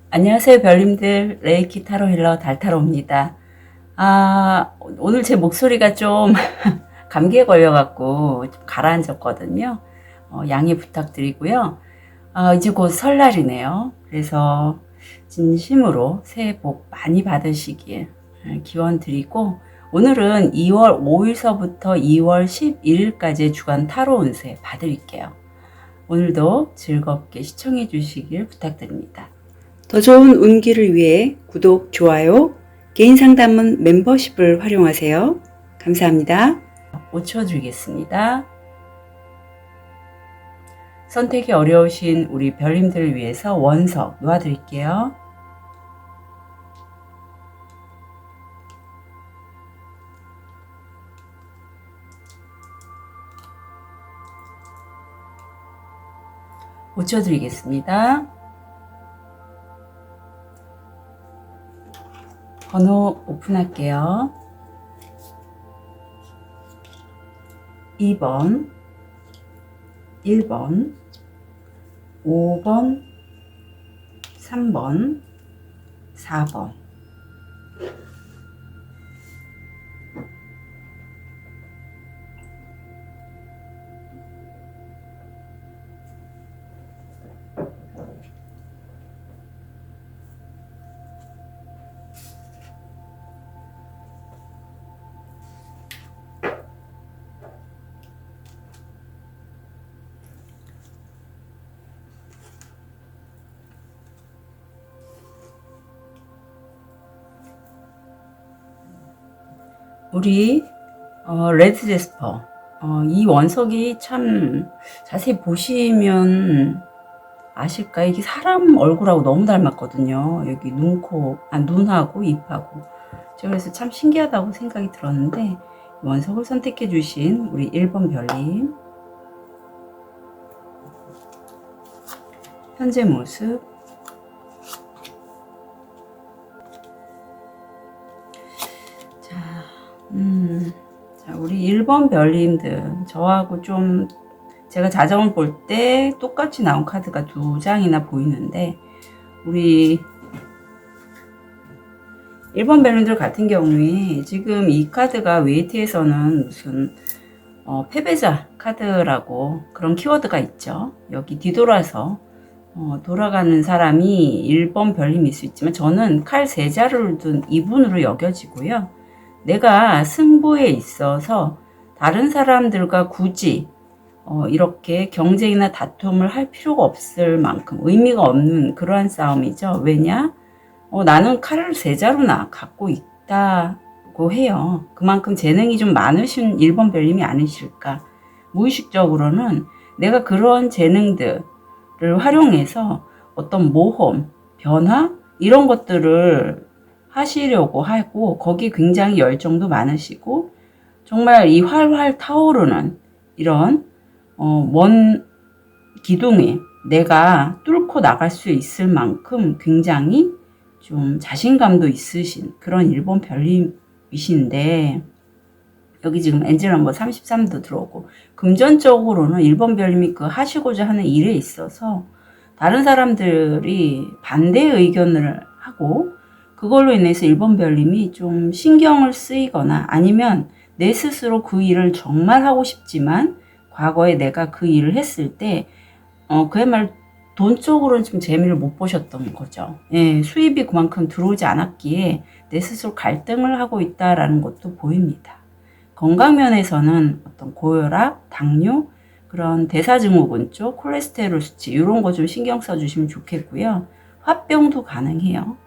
안녕하세요, 별님들. 레이키 타로 힐러 달타로입니다. 오늘 제 목소리가 좀 감기에 걸려갖고 좀 가라앉았거든요. 양해 부탁드리고요. 이제 곧 설날이네요. 그래서 진심으로 새해 복 많이 받으시길 기원 드리고, 오늘은 2월 5일서부터 2월 11일까지의 주간 타로 운세 봐드릴게요. 오늘도 즐겁게 시청해 주시길 부탁드립니다. 더 좋은 운기를 위해 구독, 좋아요, 개인 상담은 멤버십을 활용하세요. 감사합니다. 5초 드리겠습니다. 선택이 어려우신 우리 별님들을 위해서 원석 놓아드릴게요. 오초 드리겠습니다. 번호 오픈할게요. 2번, 1번, 5번, 3번, 4번. 우리 레드 제스퍼, 이 원석이 참 자세히 보시면 아실까? 이게 사람 얼굴하고 너무 닮았거든요. 여기 눈하고 입하고. 제가 그래서 참 신기하다고 생각이 들었는데, 원석을 선택해 주신 우리 1번 별님, 현재 모습, 자, 우리 1번 별님들, 저하고 좀 제가 자정을 볼 때 똑같이 나온 카드가 2장이나 보이는데, 우리 1번 별님들 같은 경우에 지금 이 카드가 웨이트에서는 무슨 패배자 카드라고 그런 키워드가 있죠. 여기 뒤돌아서 돌아가는 사람이 1번 별님일 수 있지만, 저는 칼 3자루를 둔 이분으로 여겨지고요. 내가 승부에 있어서 다른 사람들과 굳이 이렇게 경쟁이나 다툼을 할 필요가 없을 만큼 의미가 없는 그러한 싸움이죠. 왜냐? 나는 칼을 3자루나 갖고 있다고 해요. 그만큼 재능이 좀 많으신 1번 별님이 아니실까. 무의식적으로는 내가 그런 재능들을 활용해서 어떤 모험, 변화 이런 것들을 하시려고 하고, 거기에 굉장히 열정도 많으시고, 정말 이 활활 타오르는 이런 먼 기둥에 내가 뚫고 나갈 수 있을 만큼 굉장히 좀 자신감도 있으신 그런 1번 별님이신데, 여기 지금 엔젤 넘버 33도 들어오고, 금전적으로는 1번 별님이 그 하시고자 하는 일에 있어서 다른 사람들이 반대 의견을 하고, 그걸로 인해서 1번 별님이 좀 신경을 쓰이거나, 아니면 내 스스로 그 일을 정말 하고 싶지만 과거에 내가 그 일을 했을 때 그야말로 돈 쪽으로는 좀 재미를 못 보셨던 거죠. 예, 수입이 그만큼 들어오지 않았기에 내 스스로 갈등을 하고 있다라는 것도 보입니다. 건강 면에서는 어떤 고혈압, 당뇨, 그런 대사증후군 쪽, 콜레스테롤 수치 이런 거 좀 신경 써주시면 좋겠고요. 화병도 가능해요.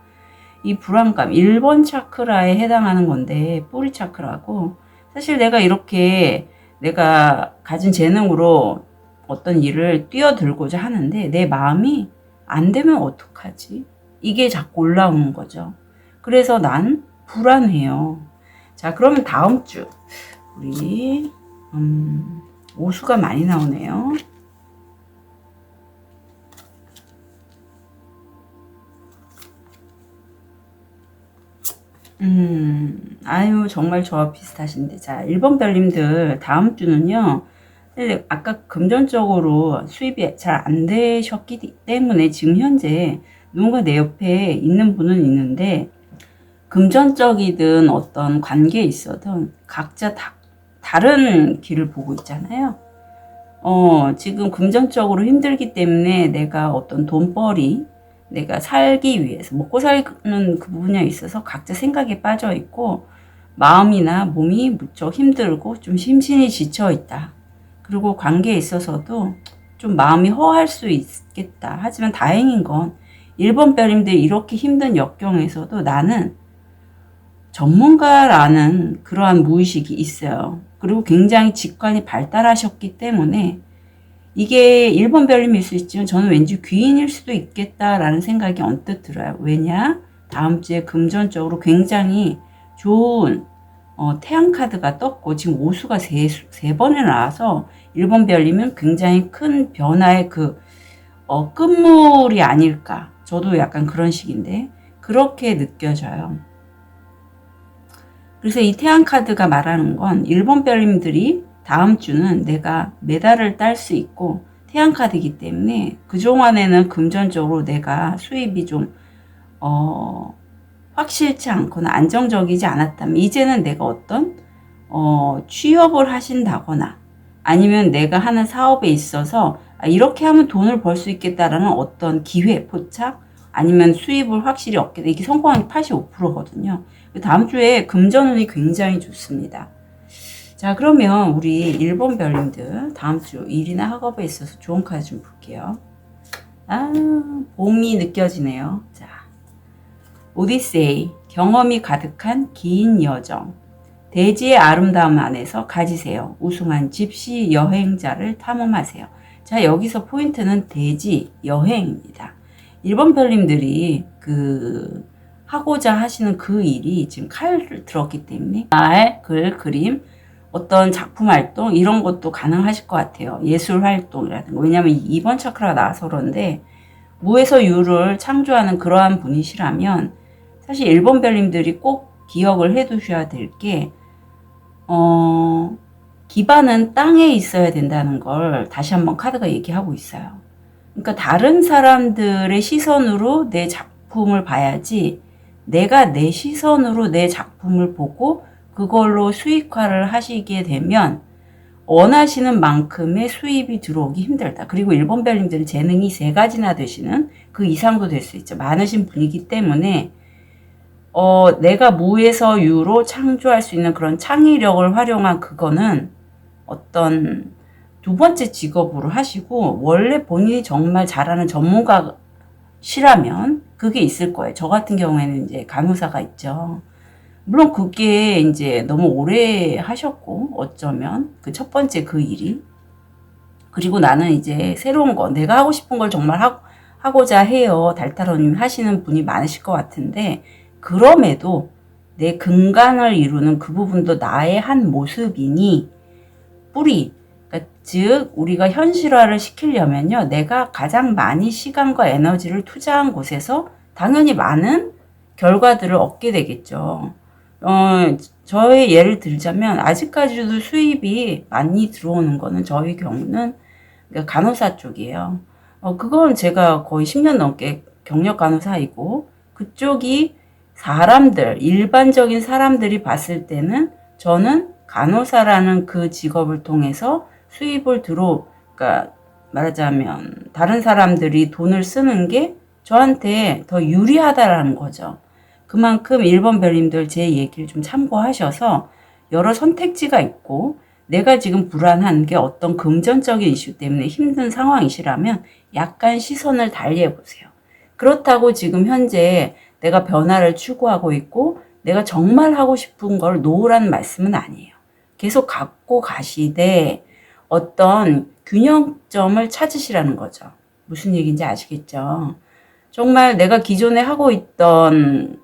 이 불안감, 1번 차크라에 해당하는 건데, 뿌리 차크라고, 사실 내가 이렇게 내가 가진 재능으로 어떤 일을 뛰어들고자 하는데 내 마음이 안 되면 어떡하지? 이게 자꾸 올라오는 거죠. 그래서 난 불안해요. 자, 그러면 다음 주 우리 오수가 많이 나오네요. 아유, 정말 저와 비슷하신데. 자, 1번 별님들, 다음 주는요, 사실 아까 금전적으로 수입이 잘 안 되셨기 때문에 지금 현재 누군가 내 옆에 있는 분은 있는데 금전적이든 어떤 관계에 있어든 각자 다른 길을 보고 있잖아요. 지금 금전적으로 힘들기 때문에 내가 어떤 돈벌이, 내가 살기 위해서, 먹고 사는 그 부분에 있어서 각자 생각에 빠져 있고, 마음이나 몸이 무척 힘들고 좀 심신이 지쳐 있다. 그리고 관계에 있어서도 좀 마음이 허할 수 있겠다. 하지만 다행인 건 1번 뼈님들이 이렇게 힘든 역경에서도 나는 전문가라는 그러한 무의식이 있어요. 그리고 굉장히 직관이 발달하셨기 때문에 이게 1번 별님일 수 있지만 저는 왠지 귀인일 수도 있겠다라는 생각이 언뜻 들어요. 왜냐? 다음 주에 금전적으로 굉장히 좋은 태양 카드가 떴고 지금 오수가 세 번이나 나와서 1번 별님은 굉장히 큰 변화의 끝물이 아닐까. 저도 약간 그런 식인데 그렇게 느껴져요. 그래서 이 태양 카드가 말하는 건 1번 별님들이 다음 주는 내가 메달을 딸 수 있고 태양 카드이기 때문에 그동안에는 금전적으로 내가 수입이 좀 확실치 않거나 안정적이지 않았다면 이제는 내가 어떤 취업을 하신다거나 아니면 내가 하는 사업에 있어서 이렇게 하면 돈을 벌 수 있겠다라는 어떤 기회, 포착 아니면 수입을 확실히 얻게 돼. 이게 성공률이 85%거든요. 다음 주에 금전운이 굉장히 좋습니다. 자, 그러면 우리 1번 별님들 다음 주 일이나 학업에 있어서 좋은 카드 좀 볼게요. 봄이 느껴지네요. 자, 오디세이, 경험이 가득한 긴 여정. 대지의 아름다움 안에서 가지세요. 우승한 집시 여행자를 탐험하세요. 자, 여기서 포인트는 대지 여행입니다. 1번 별님들이 하고자 하시는 그 일이 지금 칼을 들었기 때문에 말, 글, 그림, 어떤 작품 활동 이런 것도 가능하실 것 같아요. 예술 활동이라든가. 왜냐하면 2번 차크라가 나와서 그런데 무에서 유를 창조하는 그러한 분이시라면 사실 1번 별님들이 꼭 기억을 해 두셔야 될 게 기반은 땅에 있어야 된다는 걸 다시 한번 카드가 얘기하고 있어요. 그러니까 다른 사람들의 시선으로 내 작품을 봐야지 내가 내 시선으로 내 작품을 보고 그걸로 수익화를 하시게 되면 원하시는 만큼의 수입이 들어오기 힘들다. 그리고 1번 별님들은 재능이 3가지나 되시는 그 이상도 될 수 있죠. 많으신 분이기 때문에 내가 무에서 유로 창조할 수 있는 그런 창의력을 활용한 그거는 어떤 두 번째 직업으로 하시고 원래 본인이 정말 잘하는 전문가시라면 그게 있을 거예요. 저 같은 경우에는 이제 간호사가 있죠. 물론 그게 이제 너무 오래 하셨고 어쩌면 그 첫 번째 그 일이 그리고 나는 이제 새로운 거 내가 하고 싶은 걸 정말 하고자 해요. 달타로님 하시는 분이 많으실 것 같은데 그럼에도 내 근간을 이루는 그 부분도 나의 한 모습이니 뿌리 그러니까 즉 우리가 현실화를 시키려면요. 내가 가장 많이 시간과 에너지를 투자한 곳에서 당연히 많은 결과들을 얻게 되겠죠. 저의 예를 들자면 아직까지도 수입이 많이 들어오는 거는 저희 경우는 간호사 쪽이에요. 그건 제가 거의 10년 넘게 경력 간호사이고 그쪽이 일반적인 사람들이 봤을 때는 저는 간호사라는 그 직업을 통해서 수입을 그러니까 말하자면 다른 사람들이 돈을 쓰는 게 저한테 더 유리하다라는 거죠. 그만큼 1번 별님들 제 얘기를 좀 참고하셔서 여러 선택지가 있고 내가 지금 불안한 게 어떤 금전적인 이슈 때문에 힘든 상황이시라면 약간 시선을 달리해 보세요. 그렇다고 지금 현재 내가 변화를 추구하고 있고 내가 정말 하고 싶은 걸 놓으라는 말씀은 아니에요. 계속 갖고 가시되 어떤 균형점을 찾으시라는 거죠. 무슨 얘기인지 아시겠죠? 정말 내가 기존에 하고 있던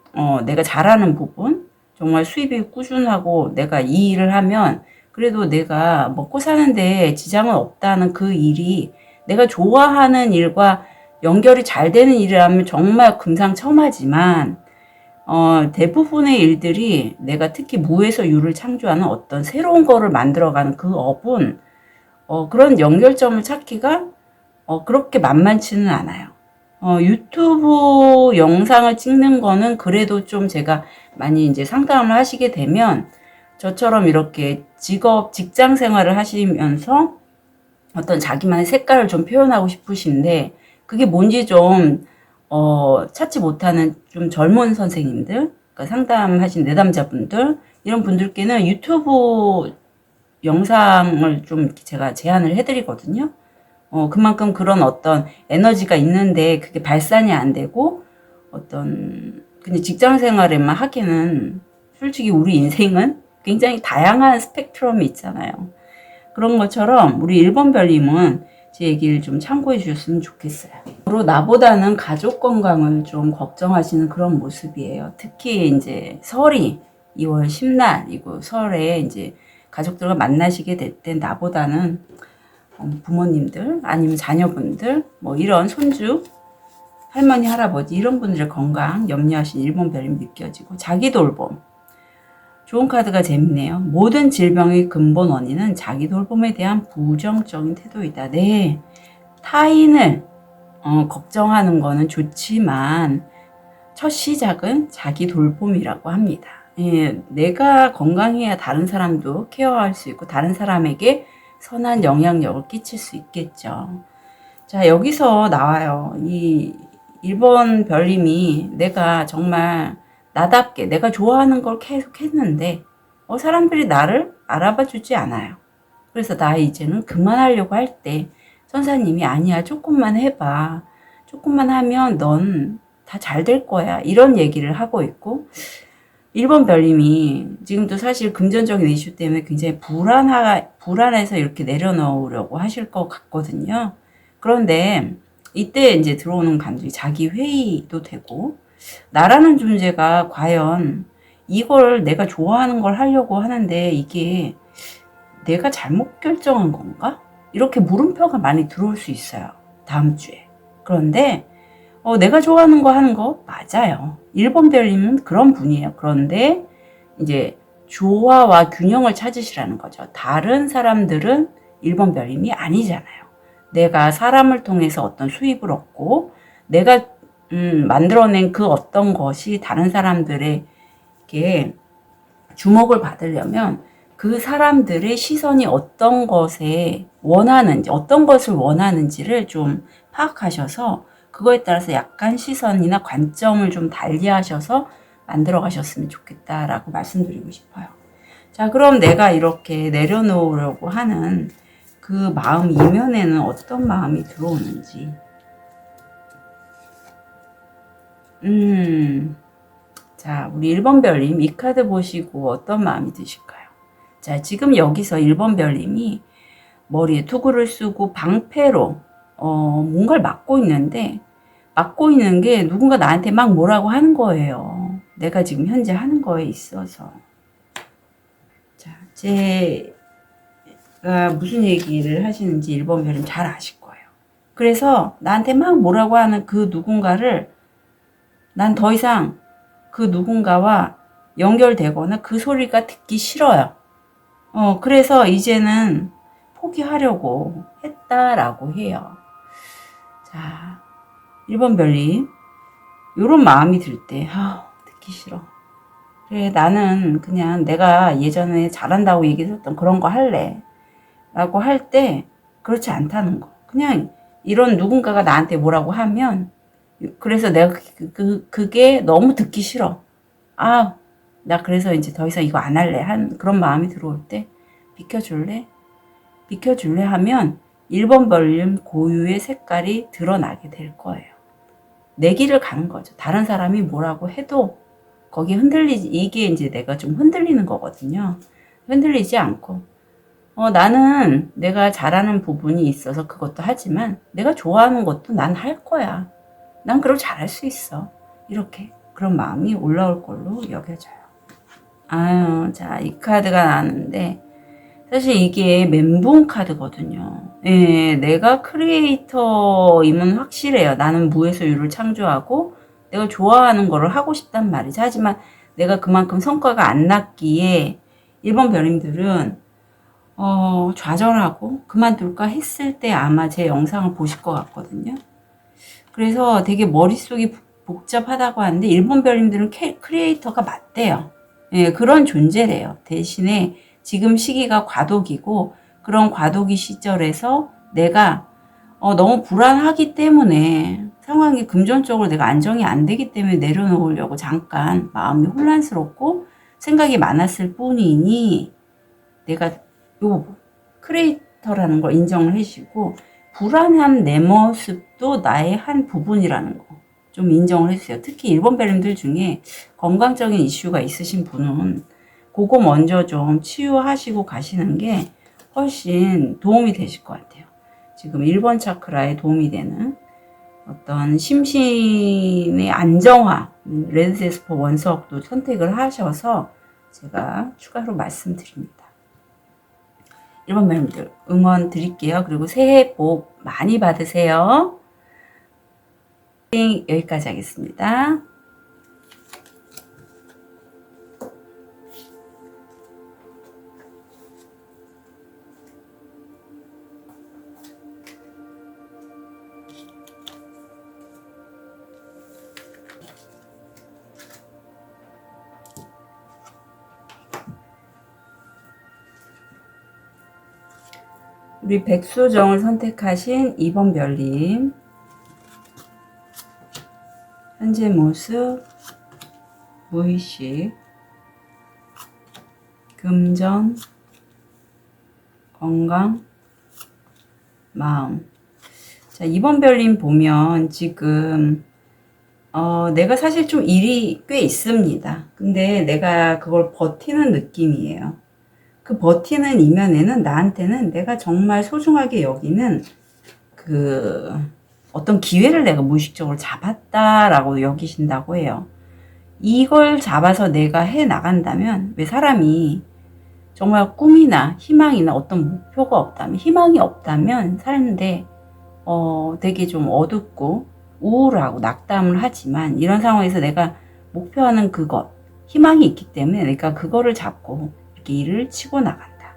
내가 잘하는 부분 정말 수입이 꾸준하고 내가 이 일을 하면 그래도 내가 먹고 사는데 지장은 없다는 그 일이 내가 좋아하는 일과 연결이 잘 되는 일이라면 정말 금상첨화지만 대부분의 일들이 내가 특히 무에서 유를 창조하는 어떤 새로운 거를 만들어가는 그 업은 그런 연결점을 찾기가 그렇게 만만치는 않아요. 유튜브 영상을 찍는 거는 그래도 좀 제가 많이 이제 상담을 하시게 되면 저처럼 이렇게 직장 생활을 하시면서 어떤 자기만의 색깔을 좀 표현하고 싶으신데 그게 뭔지 좀 찾지 못하는 좀 젊은 선생님들, 그러니까 상담하신 내담자분들 이런 분들께는 유튜브 영상을 좀 제가 제안을 해드리거든요. 그만큼 그런 어떤 에너지가 있는데 그게 발산이 안 되고 그냥 직장 생활에만 하기는 솔직히 우리 인생은 굉장히 다양한 스펙트럼이 있잖아요. 그런 것처럼 우리 1번 별님은 제 얘기를 좀 참고해 주셨으면 좋겠어요. 나보다는 가족 건강을 좀 걱정하시는 그런 모습이에요. 특히 이제 설이 2월 10날이고 설에 이제 가족들과 만나시게 될 때 나보다는 부모님들 아니면 자녀분들 뭐 이런 손주 할머니 할아버지 이런 분들의 건강 염려하신 1번 별님 느껴지고 자기 돌봄 좋은 카드가 재밌네요. 모든 질병의 근본 원인은 자기 돌봄에 대한 부정적인 태도이다. 네, 타인을 걱정하는 거는 좋지만 첫 시작은 자기 돌봄이라고 합니다. 예, 내가 건강해야 다른 사람도 케어할 수 있고 다른 사람에게 선한 영향력을 끼칠 수 있겠죠. 자, 여기서 나와요. 이 1번 별님이 내가 정말 나답게 내가 좋아하는 걸 계속 했는데 사람들이 나를 알아봐 주지 않아요. 그래서 나 이제는 그만하려고 할 때 선사님이 아니야, 조금만 해봐. 조금만 하면 넌 다 잘 될 거야. 이런 얘기를 하고 있고 1번 별님이 지금도 사실 금전적인 이슈 때문에 굉장히 불안해서 이렇게 내려놓으려고 하실 것 같거든요. 그런데 이때 이제 들어오는 감정이 자기 회의도 되고 나라는 존재가 과연 이걸 내가 좋아하는 걸 하려고 하는데 이게 내가 잘못 결정한 건가? 이렇게 물음표가 많이 들어올 수 있어요. 다음 주에. 그런데 내가 좋아하는 거 하는 거 맞아요. 1번 별님은 그런 분이에요. 그런데 이제 조화와 균형을 찾으시라는 거죠. 다른 사람들은 1번 별님이 아니잖아요. 내가 사람을 통해서 어떤 수입을 얻고 내가 만들어낸 그 어떤 것이 다른 사람들에게 주목을 받으려면 그 사람들의 시선이 어떤 것을 원하는지를 좀 파악하셔서 그거에 따라서 약간 시선이나 관점을 좀 달리 하셔서 만들어 가셨으면 좋겠다라고 말씀드리고 싶어요. 자, 그럼 내가 이렇게 내려놓으려고 하는 그 마음 이면에는 어떤 마음이 들어오는지. 자, 우리 1번 별님 이 카드 보시고 어떤 마음이 드실까요? 자, 지금 여기서 1번 별님이 머리에 투구를 쓰고 방패로 뭔가를 막고 있는데 막고 있는 게 누군가 나한테 막 뭐라고 하는 거예요. 내가 지금 현재 하는 거에 있어서. 자, 제가 무슨 얘기를 하시는지 1번 별님 잘 아실 거예요. 그래서 나한테 막 뭐라고 하는 그 누군가를 난 더 이상 그 누군가와 연결되거나 그 소리가 듣기 싫어요. 그래서 이제는 포기하려고 했다라고 해요. 자, 1번 별님 요런 마음이 들 때 듣기 싫어. 그래, 나는 그냥 내가 예전에 잘한다고 얘기했던 그런 거 할래 라고 할 때 그렇지 않다는 거. 그냥 이런 누군가가 나한테 뭐라고 하면 그래서 내가 그게 너무 듣기 싫어. 나 그래서 이제 더 이상 이거 안 할래. 그런 마음이 들어올 때 비켜줄래? 비켜줄래 하면 1번 별님 고유의 색깔이 드러나게 될 거예요. 내 길을 가는 거죠. 다른 사람이 뭐라고 해도 거기에 이게 이제 내가 좀 흔들리는 거거든요. 흔들리지 않고 나는 내가 잘하는 부분이 있어서 그것도 하지만 내가 좋아하는 것도 난 할 거야. 난 그걸 잘할 수 있어. 이렇게 그런 마음이 올라올 걸로 여겨져요. 자, 이 카드가 나왔는데 사실 이게 멘붕 카드거든요. 예, 내가 크리에이터임은 확실해요. 나는 무에서 유를 창조하고 내가 좋아하는 거를 하고 싶단 말이지. 하지만 내가 그만큼 성과가 안 났기에 1번 별님들은 좌절하고 그만둘까 했을 때 아마 제 영상을 보실 것 같거든요. 그래서 되게 머릿속이 복잡하다고 하는데 일본 별님들은 크리에이터가 맞대요. 예, 그런 존재래요. 대신에 지금 시기가 과도기고 그런 과도기 시절에서 내가 너무 불안하기 때문에 상황이 금전적으로 내가 안정이 안 되기 때문에 내려놓으려고 잠깐 마음이 혼란스럽고 생각이 많았을 뿐이니 내가 요 크리에이터라는 걸 인정을 해주시고 불안한 내 모습도 나의 한 부분이라는 거 좀 인정을 해주세요. 특히 일본 별님들 중에 건강적인 이슈가 있으신 분은 그거 먼저 좀 치유하시고 가시는 게 훨씬 도움이 되실 것 같아요. 지금 1번 차크라에 도움이 되는 어떤 심신의 안정화, 레드제스퍼 원석도 선택을 하셔서 제가 추가로 말씀드립니다. 1번 별님들 응원 드릴게요. 그리고 새해 복 많이 받으세요. 여기까지 하겠습니다. 우리 백수정을 선택하신 2번 별님 현재 모습, 무의식, 금전, 건강, 마음. 자, 2번 별님 보면 지금 내가 사실 좀 일이 꽤 있습니다. 근데 내가 그걸 버티는 느낌이에요. 그 버티는 이면에는 나한테는 내가 정말 소중하게 여기는 어떤 기회를 내가 무의식적으로 잡았다라고 여기신다고 해요. 이걸 잡아서 내가 해 나간다면, 왜 사람이 정말 꿈이나 희망이나 어떤 목표가 없다면, 희망이 없다면 사는데 되게 좀 어둡고 우울하고 낙담을 하지만 이런 상황에서 내가 목표하는 그것, 희망이 있기 때문에 내가 그거를 잡고 이렇게 일을 치고 나간다.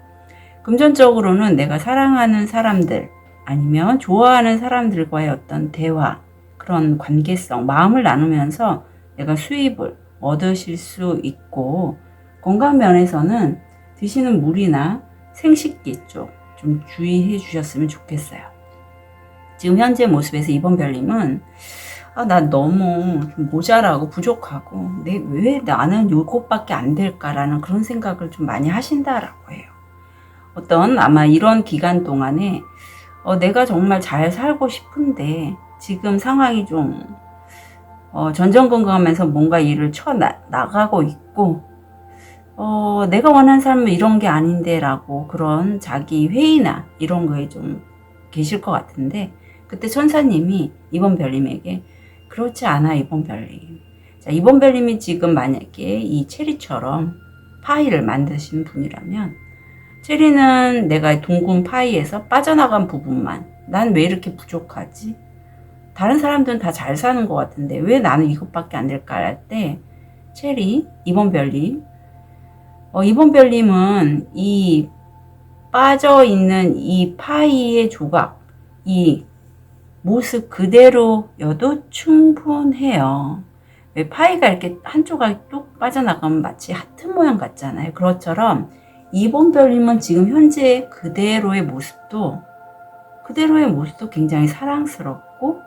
금전적으로는 내가 사랑하는 사람들 아니면 좋아하는 사람들과의 어떤 대화, 그런 관계성, 마음을 나누면서 내가 수입을 얻으실 수 있고, 건강 면에서는 드시는 물이나 생식기 쪽 좀 주의해 주셨으면 좋겠어요. 지금 현재 모습에서 2번 별님은 나 너무 좀 모자라고 부족하고 왜 나는 요것밖에 안 될까라는 그런 생각을 좀 많이 하신다라고 해요. 아마 이런 기간 동안에 내가 정말 잘 살고 싶은데 지금 상황이 좀 전전긍긍하면서 뭔가 일을 나가고 있고 내가 원하는 삶은 이런 게 아닌데 라고 그런 자기 회의나 이런 거에 좀 계실 것 같은데, 그때 천사님이 2번 별님에게 그렇지 않아 2번 별님. 자, 2번 별님이 지금 만약에 이 체리처럼 파이를 만드신 분이라면, 체리는 내가 둥근 파이에서 빠져나간 부분만, 난 왜 이렇게 부족하지? 다른 사람들은 다 잘 사는 것 같은데 왜 나는 이것밖에 안 될까 할 때, 체리 2번 별님, 2번 별님은 이 빠져있는 이 파이의 조각, 이 모습 그대로여도 충분해요. 왜 파이가 이렇게 한 조각이 뚝 빠져나가면 마치 하트 모양 같잖아요. 그것처럼 2번 별님은 지금 현재 그대로의 모습도 굉장히 사랑스럽고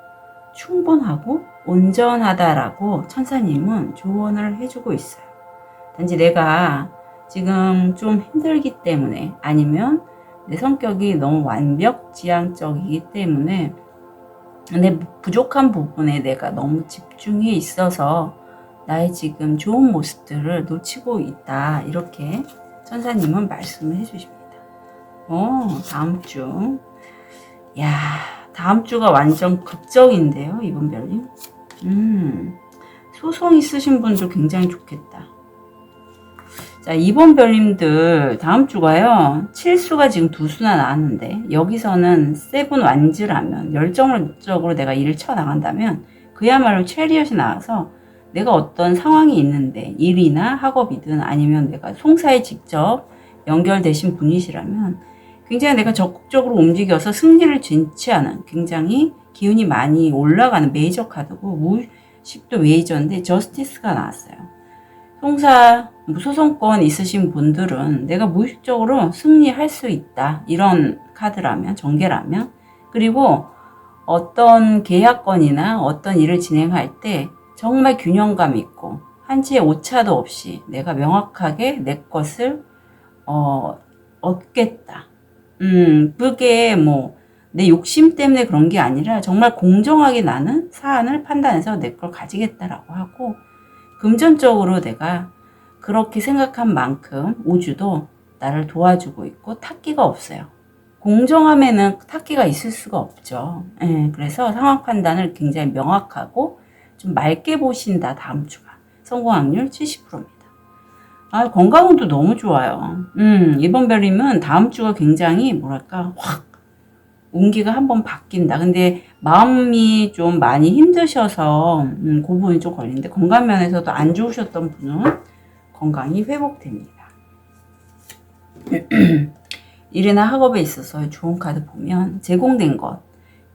충분하고 온전하다라고 천사님은 조언을 해주고 있어요. 단지 내가 지금 좀 힘들기 때문에, 아니면 내 성격이 너무 완벽지향적이기 때문에 내 부족한 부분에 내가 너무 집중해 있어서 나의 지금 좋은 모습들을 놓치고 있다, 이렇게 천사님은 말씀을 해주십니다. 다음 주, 다음 주가 완전 극적인데요, 2번 별님. 소송 있으신 분들 굉장히 좋겠다. 자, 2번 별님들 다음 주가요, 7수가 지금 2수나 나왔는데 여기서는 세븐 완즈라면, 열정적으로 내가 일을 쳐나간다면 그야말로 체리엇이 나와서 내가 어떤 상황이 있는데, 일이나 학업이든 아니면 내가 송사에 직접 연결되신 분이시라면 굉장히 내가 적극적으로 움직여서 승리를 쟁취하는 굉장히 기운이 많이 올라가는 메이저 카드고, 무의식도 메이저인데 저스티스가 나왔어요. 형사, 소송권 있으신 분들은 내가 무의식적으로 승리할 수 있다. 이런 카드라면, 전개라면. 그리고 어떤 계약건이나 어떤 일을 진행할 때 정말 균형감 있고 한치의 오차도 없이 내가 명확하게 내 것을 얻겠다. 그게 뭐 내 욕심 때문에 그런 게 아니라 정말 공정하게 나는 사안을 판단해서 내 걸 가지겠다라고 하고, 금전적으로 내가 그렇게 생각한 만큼 우주도 나를 도와주고 있고 탁기가 없어요. 공정함에는 탁기가 있을 수가 없죠. 그래서 상황 판단을 굉장히 명확하고 좀 맑게 보신다. 다음 주가 성공 확률 70%입니다. 건강운도 너무 좋아요. 이번 별님은 다음 주가 굉장히 뭐랄까 확 운기가 한번 바뀐다. 근데 마음이 좀 많이 힘드셔서 그 부분이 좀 걸리는데, 건강 면에서도 안 좋으셨던 분은 건강이 회복됩니다. 일이나 학업에 있어서 좋은 카드 보면 제공된 것,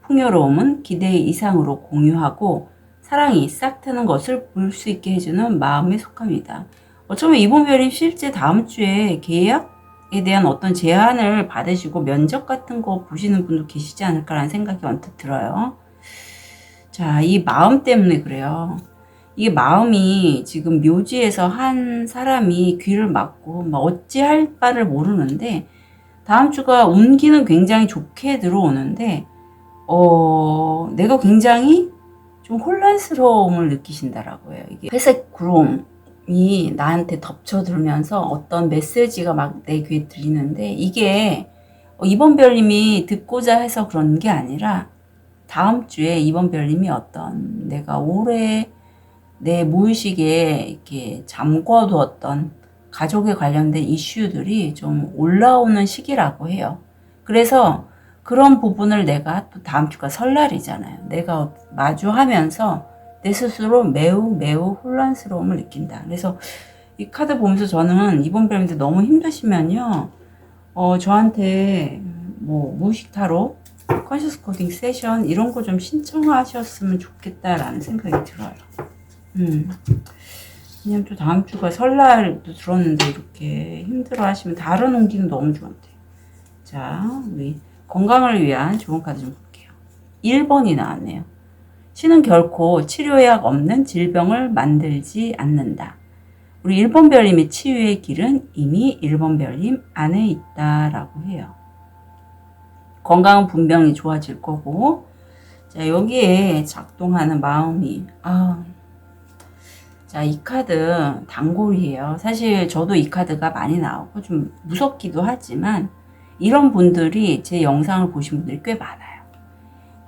풍요로움은 기대 이상으로 공유하고 사랑이 싹 트는 것을 볼 수 있게 해주는 마음에 속합니다. 어쩌면 이번 별이 실제 다음 주에 계약에 대한 어떤 제안을 받으시고 면접 같은 거 보시는 분도 계시지 않을까라는 생각이 언뜻 들어요. 자, 이 마음 때문에 그래요. 이게 마음이 지금 묘지에서 한 사람이 귀를 막고 막 어찌할 바를 모르는데, 다음 주가 운기는 굉장히 좋게 들어오는데 내가 굉장히 좀 혼란스러움을 느끼신다라고 해요. 이게 회색 구름이 나한테 덮쳐들면서 어떤 메시지가 막 내 귀에 들리는데, 이게 이번 별님이 듣고자 해서 그런 게 아니라 다음 주에 이번 별님이 어떤 내가 오래 내 무의식에 이렇게 잠궈두었던 가족에 관련된 이슈들이 좀 올라오는 시기라고 해요. 그래서 그런 부분을 내가 또 다음 주가 설날이잖아요. 내가 마주하면서 내 스스로 매우 혼란스러움을 느낀다. 그래서 이 카드 보면서 저는 이번 별님들 너무 힘드시면요, 저한테 뭐 무의식 타로, 컨셔스 코딩 세션 이런 거 좀 신청하셨으면 좋겠다라는 생각이 들어요. 왜냐면 또 다음 주가 설날도 들었는데 이렇게 힘들어 하시면 다른 운기는 너무 좋은데. 자, 우리 건강을 위한 좋은 카드 좀 볼게요. 1번이 나왔네요. 신은 결코 치료약 없는 질병을 만들지 않는다. 우리 1번 별님의 치유의 길은 이미 1번 별님 안에 있다라고 해요. 건강은 분명히 좋아질 거고, 자, 여기에 작동하는 마음이, 자, 이 카드 단골이에요. 사실 저도 이 카드가 많이 나오고 좀 무섭기도 하지만 이런 분들이 제 영상을 보신 분들이 꽤 많아요.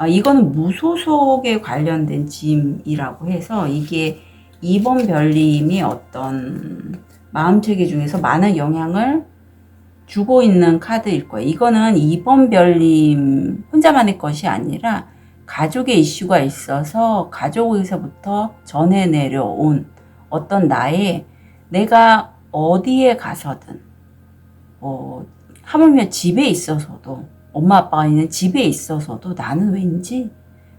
이거는 무소속에 관련된 짐이라고 해서 이게 2번 별님이 어떤 마음체계 중에서 많은 영향을 주고 있는 카드일 거예요. 이거는 2번 별님 혼자만의 것이 아니라 가족의 이슈가 있어서 가족에서부터 전해 내려온 어떤 나의, 내가 어디에 가서든 하물며 집에 있어서도, 엄마 아빠가 있는 집에 있어서도 나는 왠지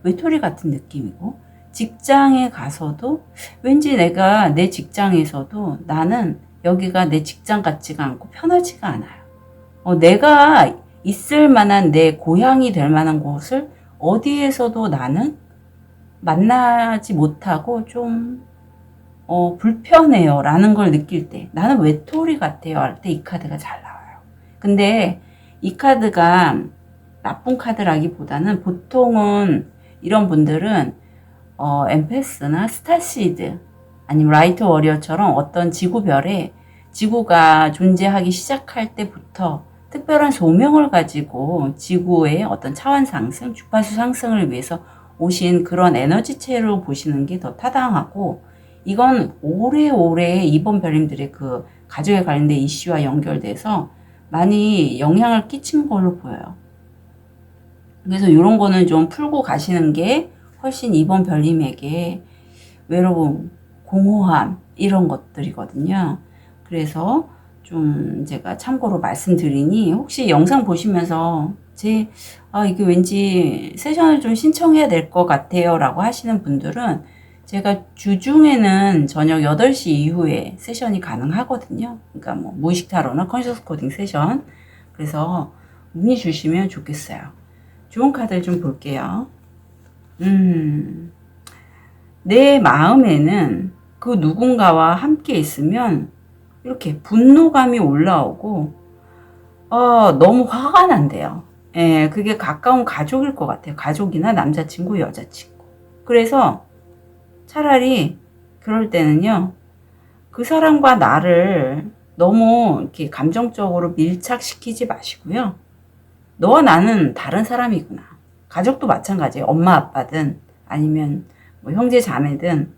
외톨이 같은 느낌이고, 직장에 가서도 왠지 내가 내 직장에서도 나는 여기가 내 직장 같지가 않고 편하지가 않아요. 내가 있을 만한 내 고향이 될 만한 곳을 어디에서도 나는 만나지 못하고 좀 불편해요 라는 걸 느낄 때, 나는 외톨이 같아요 할 때 이 카드가 잘 나와요. 근데 이 카드가 나쁜 카드라기보다는 보통은 이런 분들은 엠페스나 스타시드 아니면 라이트 워리어처럼 어떤 지구별에 지구가 존재하기 시작할 때부터 특별한 소명을 가지고 지구의 어떤 차원 상승, 주파수 상승을 위해서 오신 그런 에너지체로 보시는 게 더 타당하고, 이건 오래오래 이번 별님들의 그 가족에 관련된 이슈와 연결돼서 많이 영향을 끼친 걸로 보여요. 그래서 이런 거는 좀 풀고 가시는 게 훨씬 이번 별님에게 외로움, 공허함 이런 것들이거든요. 그래서 좀 제가 참고로 말씀드리니, 혹시 영상 보시면서 이게 왠지 세션을 좀 신청해야 될 것 같아요 라고 하시는 분들은 제가 주중에는 저녁 8시 이후에 세션이 가능하거든요. 그러니까 뭐 무의식 타로나 컨셔스 코딩 세션. 그래서 문의 주시면 좋겠어요. 좋은 카드를 좀 볼게요. 내 마음에는 그 누군가와 함께 있으면 이렇게 분노감이 올라오고 너무 화가 난대요. 예, 그게 가까운 가족일 것 같아요. 가족이나 남자친구, 여자친구. 그래서 차라리 그럴 때는요, 그 사람과 나를 너무 이렇게 감정적으로 밀착시키지 마시고요. 너와 나는 다른 사람이구나. 가족도 마찬가지예요. 엄마, 아빠든 아니면 뭐 형제, 자매든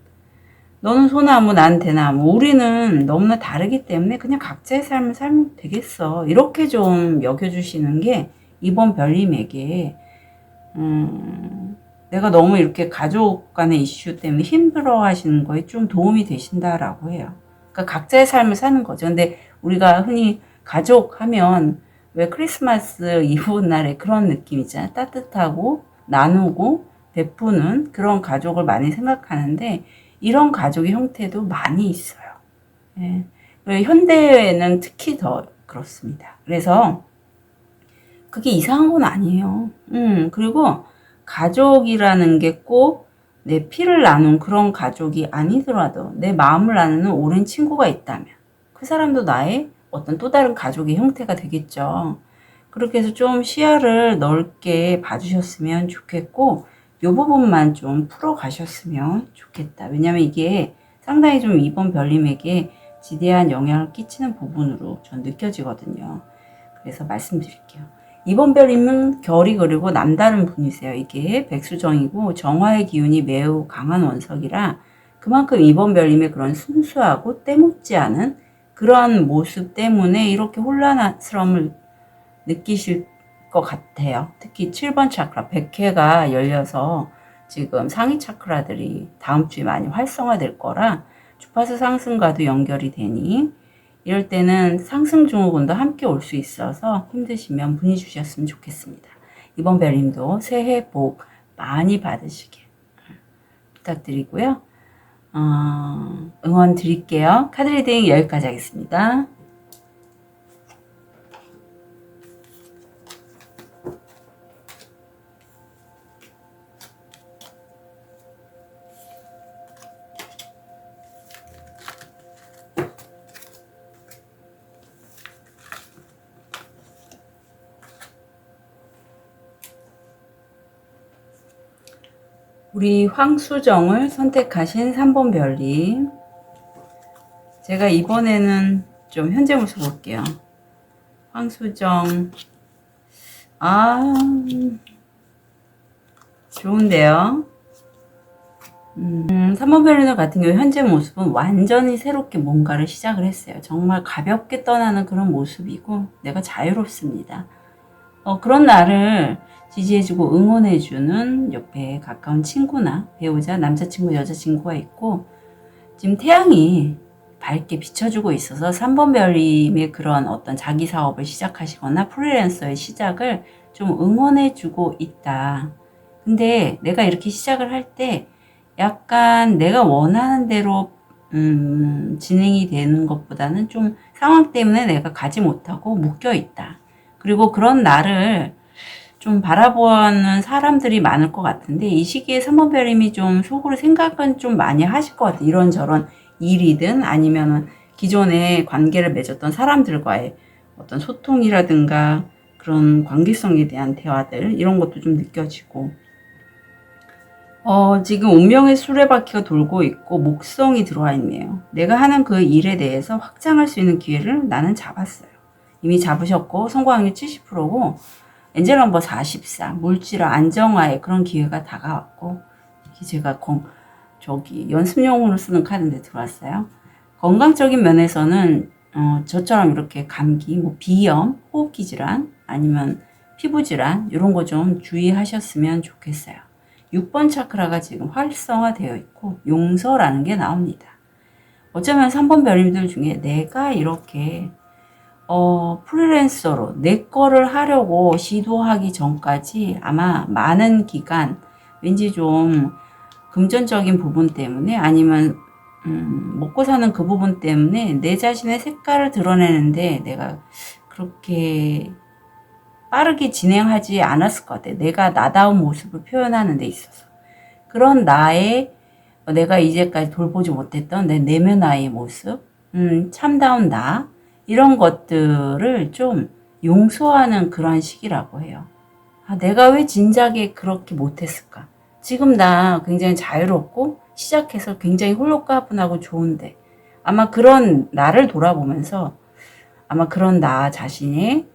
너는 소나무, 난 대나무. 우리는 너무나 다르기 때문에 그냥 각자의 삶을 살면 되겠어. 이렇게 좀 여겨주시는 게 이번 별님에게 내가 너무 이렇게 가족 간의 이슈 때문에 힘들어 하시는 거에 좀 도움이 되신다라고 해요. 그러니까 각자의 삶을 사는 거죠. 근데 우리가 흔히 가족 하면 왜 크리스마스 이브날에 그런 느낌 있잖아요. 따뜻하고 나누고 베푸는 그런 가족을 많이 생각하는데 이런 가족의 형태도 많이 있어요. 예. 현대에는 특히 더 그렇습니다. 그래서 그게 이상한 건 아니에요. 그리고 가족이라는 게 꼭 내 피를 나눈 그런 가족이 아니더라도 내 마음을 나누는 오랜 친구가 있다면 그 사람도 나의 어떤 또 다른 가족의 형태가 되겠죠. 그렇게 해서 좀 시야를 넓게 봐주셨으면 좋겠고 이 부분만 좀 풀어가셨으면 좋겠다. 왜냐면 이게 상당히 좀 이번 별님에게 지대한 영향을 끼치는 부분으로 전 느껴지거든요. 그래서 말씀드릴게요. 이번 별님은 결이 그리고 남다른 분이세요. 이게 백수정이고 정화의 기운이 매우 강한 원석이라 그만큼 이번 별님의 그런 순수하고 때묻지 않은 그런 모습 때문에 이렇게 혼란스러움을 느끼실 것 같아요. 특히 7번 차크라, 백회가 열려서 지금 상위 차크라들이 다음 주에 많이 활성화될 거라 주파수 상승과도 연결이 되니 이럴 때는 상승 증후군도 함께 올 수 있어서 힘드시면 문의 주셨으면 좋겠습니다. 이번 별님도 새해 복 많이 받으시길 부탁드리고요. 응원 드릴게요. 카드 리딩 여기까지 하겠습니다. 우리 황수정을 선택하신 3번 별님. 제가 이번에는 좀 현재 모습 볼게요. 황수정. 좋은데요. 3번 별님 같은 경우 현재 모습은 완전히 새롭게 뭔가를 시작을 했어요. 정말 가볍게 떠나는 그런 모습이고 내가 자유롭습니다. 그런 나를 지지해주고 응원해주는 옆에 가까운 친구나 배우자, 남자친구, 여자친구가 있고 지금 태양이 밝게 비춰주고 있어서 3번 별님의 그런 어떤 자기 사업을 시작하시거나 프리랜서의 시작을 좀 응원해주고 있다. 근데 내가 이렇게 시작을 할 때 약간 내가 원하는 대로 진행이 되는 것보다는 좀 상황 때문에 내가 가지 못하고 묶여 있다. 그리고 그런 나를 좀 바라보는 사람들이 많을 것 같은데 이 시기에 3번 별님이 좀 속으로 생각은 좀 많이 하실 것 같아요. 이런저런 일이든 아니면은 기존에 관계를 맺었던 사람들과의 어떤 소통이라든가 그런 관계성에 대한 대화들 이런 것도 좀 느껴지고 지금 운명의 수레바퀴가 돌고 있고 목성이 들어와 있네요. 내가 하는 그 일에 대해서 확장할 수 있는 기회를 나는 잡았어요. 이미 잡으셨고 성공률 70%고 엔젤 넘버 44 물질화 안정화의 그런 기회가 다가왔고 이게 제가 연습용으로 쓰는 카드인데 들어왔어요. 건강적인 면에서는 저처럼 이렇게 감기, 비염, 호흡기 질환 아니면 피부 질환 이런 거 좀 주의하셨으면 좋겠어요. 6번 차크라가 지금 활성화되어 있고 용서라는 게 나옵니다. 어쩌면 3번 별님들 중에 내가 이렇게 프리랜서로 내 거를 하려고 시도하기 전까지 아마 많은 기간 왠지 좀 금전적인 부분 때문에 아니면 먹고 사는 그 부분 때문에 내 자신의 색깔을 드러내는데 내가 그렇게 빠르게 진행하지 않았을 것 같아. 내가 나다운 모습을 표현하는 데 있어서. 그런 나의 내가 이제까지 돌보지 못했던 내 내면 나의 모습, 참다운 나, 이런 것들을 좀 용서하는 그런 시기라고 해요. 아, 내가 왜 진작에 그렇게 못했을까? 지금 나 굉장히 자유롭고 시작해서 굉장히 홀로가분하고 좋은데 아마 그런 나를 돌아보면서 아마 그런 나 자신이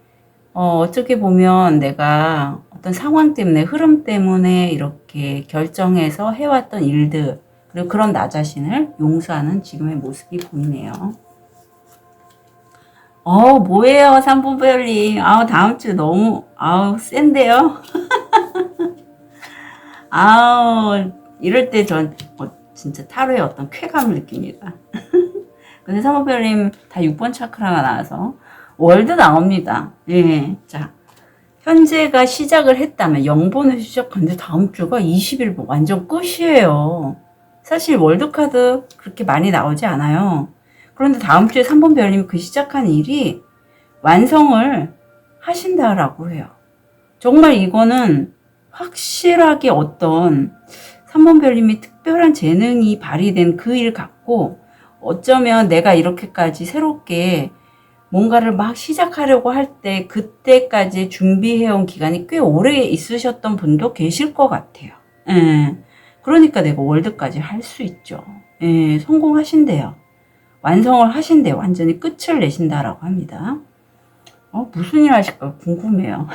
어떻게 보면 내가 어떤 상황 때문에 흐름 때문에 이렇게 결정해서 해왔던 일들 그리고 그런 나 자신을 용서하는 지금의 모습이 보이네요. 뭐예요, 삼분별님. 다음 주 너무, 센데요? 이럴 때 전, 진짜 타로의 어떤 쾌감을 느낍니다. 근데 삼분별님 다 6번 차크라가 나와서, 월드 나옵니다. 예. 자, 현재가 시작을 했다면, 0번을 시작하는데 다음 주가 20일 완전 끝이에요. 사실 월드카드 그렇게 많이 나오지 않아요. 그런데 다음 주에 3번 별님 그 시작한 일이 완성을 하신다라고 해요. 정말 이거는 확실하게 어떤 3번 별님이 특별한 재능이 발휘된 그 일 같고 어쩌면 내가 이렇게까지 새롭게 뭔가를 막 시작하려고 할 때 그때까지 준비해온 기간이 꽤 오래 있으셨던 분도 계실 것 같아요. 예. 그러니까 내가 월드까지 할 수 있죠. 예, 성공하신대요. 완성을 하신대요. 완전히 끝을 내신다라고 합니다. 무슨 일 하실까 궁금해요.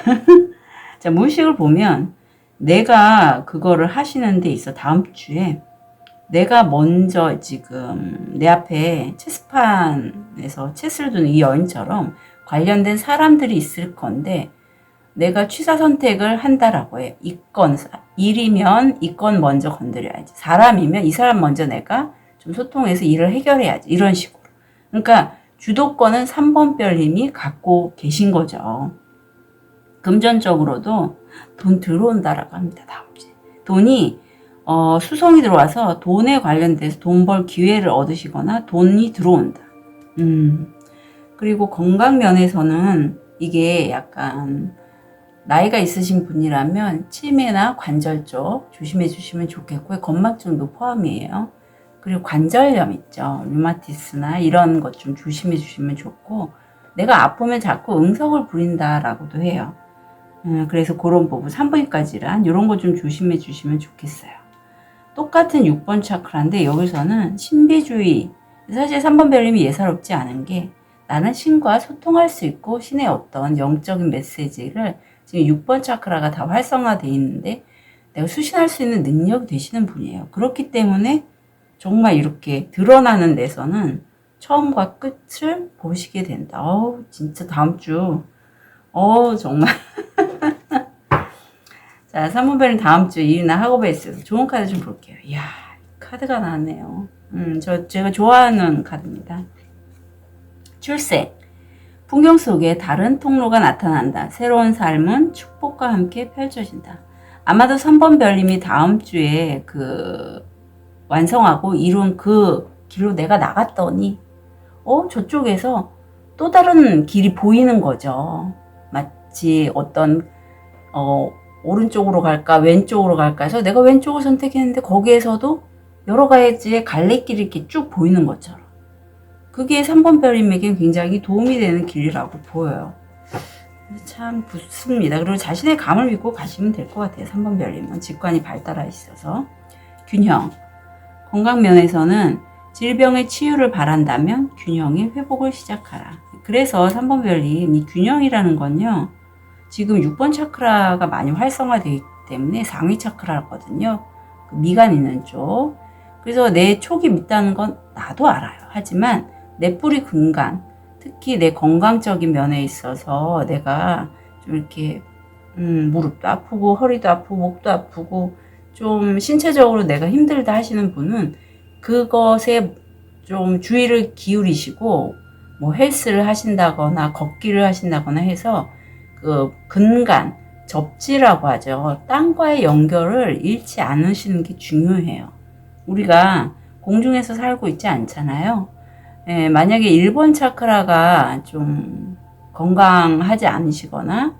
자, 무의식을 보면 내가 그거를 하시는 데 있어 다음 주에 내가 먼저 지금 내 앞에 체스판에서 체스를 두는 이 여인처럼 관련된 사람들이 있을 건데 내가 취사 선택을 한다라고 해요. 일이면 이 건 먼저 건드려야지. 사람이면 이 사람 먼저 내가 좀 소통해서 일을 해결해야지. 이런 식으로. 그러니까 주도권은 3번 별님이 갖고 계신 거죠. 금전적으로도 돈 들어온다라고 합니다. 다음 주에. 돈이 수성이 들어와서 돈에 관련돼서 돈 벌 기회를 얻으시거나 돈이 들어온다. 그리고 건강 면에서는 이게 약간 나이가 있으신 분이라면 치매나 관절 쪽 조심해 주시면 좋겠고요. 건막증도 포함이에요. 그리고 관절염 있죠. 류마티스나 이런 것 좀 조심해 주시면 좋고 내가 아프면 자꾸 응석을 부린다라고도 해요. 그래서 그런 부분 산부인과질환 이런 거 좀 조심해 주시면 좋겠어요. 똑같은 6번 차크라인데 여기서는 신비주의 사실 3번 별님이 예사롭지 않은 게 나는 신과 소통할 수 있고 신의 어떤 영적인 메시지를 지금 6번 차크라가 다 활성화되어 있는데 내가 수신할 수 있는 능력이 되시는 분이에요. 그렇기 때문에 정말 이렇게 드러나는 데서는 처음과 끝을 보시게 된다. 진짜 다음 주 정말 자, 3번 별은 다음 주 일이나 학업에 있어서 좋은 카드 좀 볼게요. 이야, 카드가 나왔네요. 제가 좋아하는 카드입니다. 출세. 풍경 속에 다른 통로가 나타난다. 새로운 삶은 축복과 함께 펼쳐진다. 아마도 3번 별님이 다음 주에 완성하고 이룬 그 길로 내가 나갔더니, 저쪽에서 또 다른 길이 보이는 거죠. 마치 어떤, 오른쪽으로 갈까, 왼쪽으로 갈까 해서 내가 왼쪽을 선택했는데 거기에서도 여러 가지의 갈래길이 이렇게 쭉 보이는 것처럼. 그게 3번 별님에게 굉장히 도움이 되는 길이라고 보여요. 참 좋습니다. 그리고 자신의 감을 믿고 가시면 될 것 같아요. 3번 별님은 직관이 발달해 있어서. 균형. 건강 면에서는 질병의 치유를 바란다면 균형의 회복을 시작하라. 그래서 3번 별님 이 균형이라는 건요. 지금 6번 차크라가 많이 활성화되어 있기 때문에 상위 차크라거든요. 그 미간 있는 쪽. 그래서 내 촉이 밉다는 건 나도 알아요. 하지만 내 뿌리 근간, 특히 내 건강적인 면에 있어서 내가 좀 이렇게 무릎도 아프고 허리도 아프고 목도 아프고 좀 신체적으로 내가 힘들다 하시는 분은 그것에 좀 주의를 기울이시고 뭐 헬스를 하신다거나 걷기를 하신다거나 해서 그 근간, 접지라고 하죠. 땅과의 연결을 잃지 않으시는 게 중요해요. 우리가 공중에서 살고 있지 않잖아요. 예, 만약에 1번 차크라가 좀 건강하지 않으시거나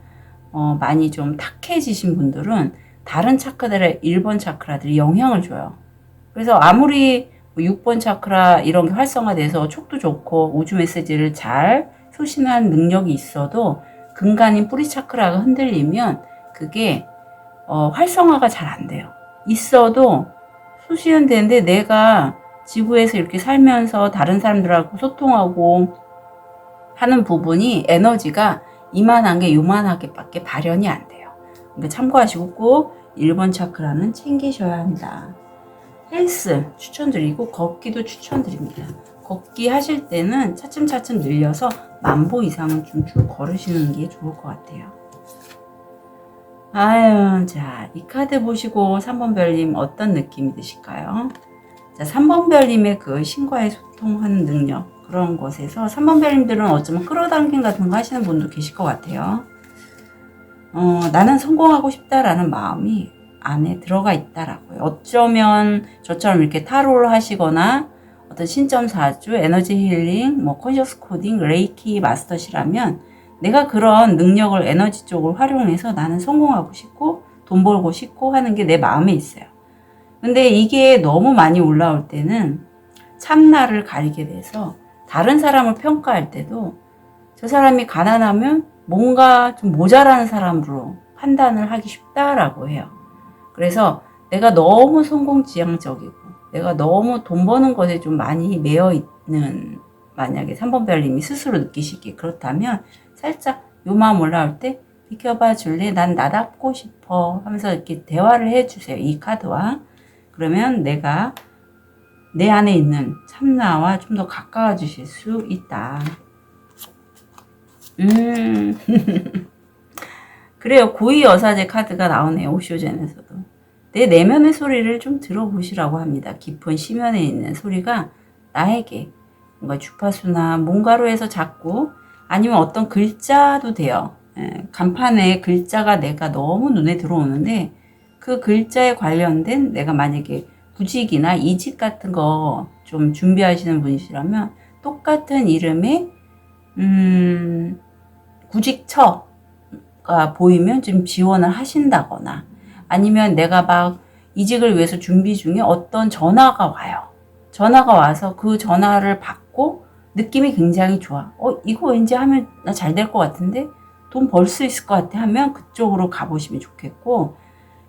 많이 좀 탁해지신 분들은 다른 차크들의 1번 차크라들이 영향을 줘요. 그래서 아무리 6번 차크라 이런 게 활성화돼서 촉도 좋고 우주 메시지를 잘 수신한 능력이 있어도 근간인 뿌리 차크라가 흔들리면 그게 활성화가 잘 안 돼요. 있어도 수신은 되는데 내가 지구에서 이렇게 살면서 다른 사람들하고 소통하고 하는 부분이 에너지가 이만한 게 요만하게 밖에 발현이 안 돼요. 그러니까 참고하시고 꼭 1번 차크라는 챙기셔야 합니다. 헬스 추천드리고 걷기도 추천드립니다. 걷기 하실 때는 차츰차츰 늘려서 10,000보 이상은 좀 쭉 걸으시는 게 좋을 것 같아요. 아유, 자, 이 카드 보시고 3번 별님 어떤 느낌이 드실까요? 자, 3번 별님의 그 신과의 소통하는 능력, 그런 것에서 3번 별님들은 어쩌면 끌어당김 같은 거 하시는 분도 계실 것 같아요. 나는 성공하고 싶다라는 마음이 안에 들어가 있다라고요. 어쩌면 저처럼 이렇게 타로를 하시거나 어떤 신점사주, 에너지 힐링, 뭐 컨셔스 코딩, 레이키 마스터시라면 내가 그런 능력을 에너지 쪽으로 활용해서 나는 성공하고 싶고 돈 벌고 싶고 하는 게 내 마음에 있어요. 근데 이게 너무 많이 올라올 때는 참나를 가리게 돼서 다른 사람을 평가할 때도 저 사람이 가난하면 뭔가 좀 모자라는 사람으로 판단을 하기 쉽다라고 해요. 그래서 내가 너무 성공지향적이고 내가 너무 돈 버는 것에 좀 많이 매여 있는, 만약에 3번 별님이 스스로 느끼시기에 그렇다면 살짝 요 마음 올라올 때 비켜봐 줄래? 난 나답고 싶어 하면서 이렇게 대화를 해주세요. 이 카드와. 그러면 내가 내 안에 있는 참나와 좀 더 가까워지실 수 있다. 그래요. 고위여사제 카드가 나오네요. 오쇼젠에서도. 내 내면의 소리를 좀 들어보시라고 합니다. 깊은 심연에 있는 소리가 나에게 뭔가 주파수나 뭔가로 해서 자꾸, 아니면 어떤 글자도 돼요. 간판에 글자가 내가 너무 눈에 들어오는데 그 글자에 관련된, 내가 만약에 구직이나 이직 같은 거 좀 준비하시는 분이시라면 똑같은 이름의 구직처가 보이면 좀 지원을 하신다거나, 아니면 내가 막 이직을 위해서 준비 중에 어떤 전화가 와요. 전화가 와서 그 전화를 받고 느낌이 굉장히 좋아. 이거 왠지 하면 나 잘 될 것 같은데? 돈 벌 수 있을 것 같아 하면 그쪽으로 가보시면 좋겠고,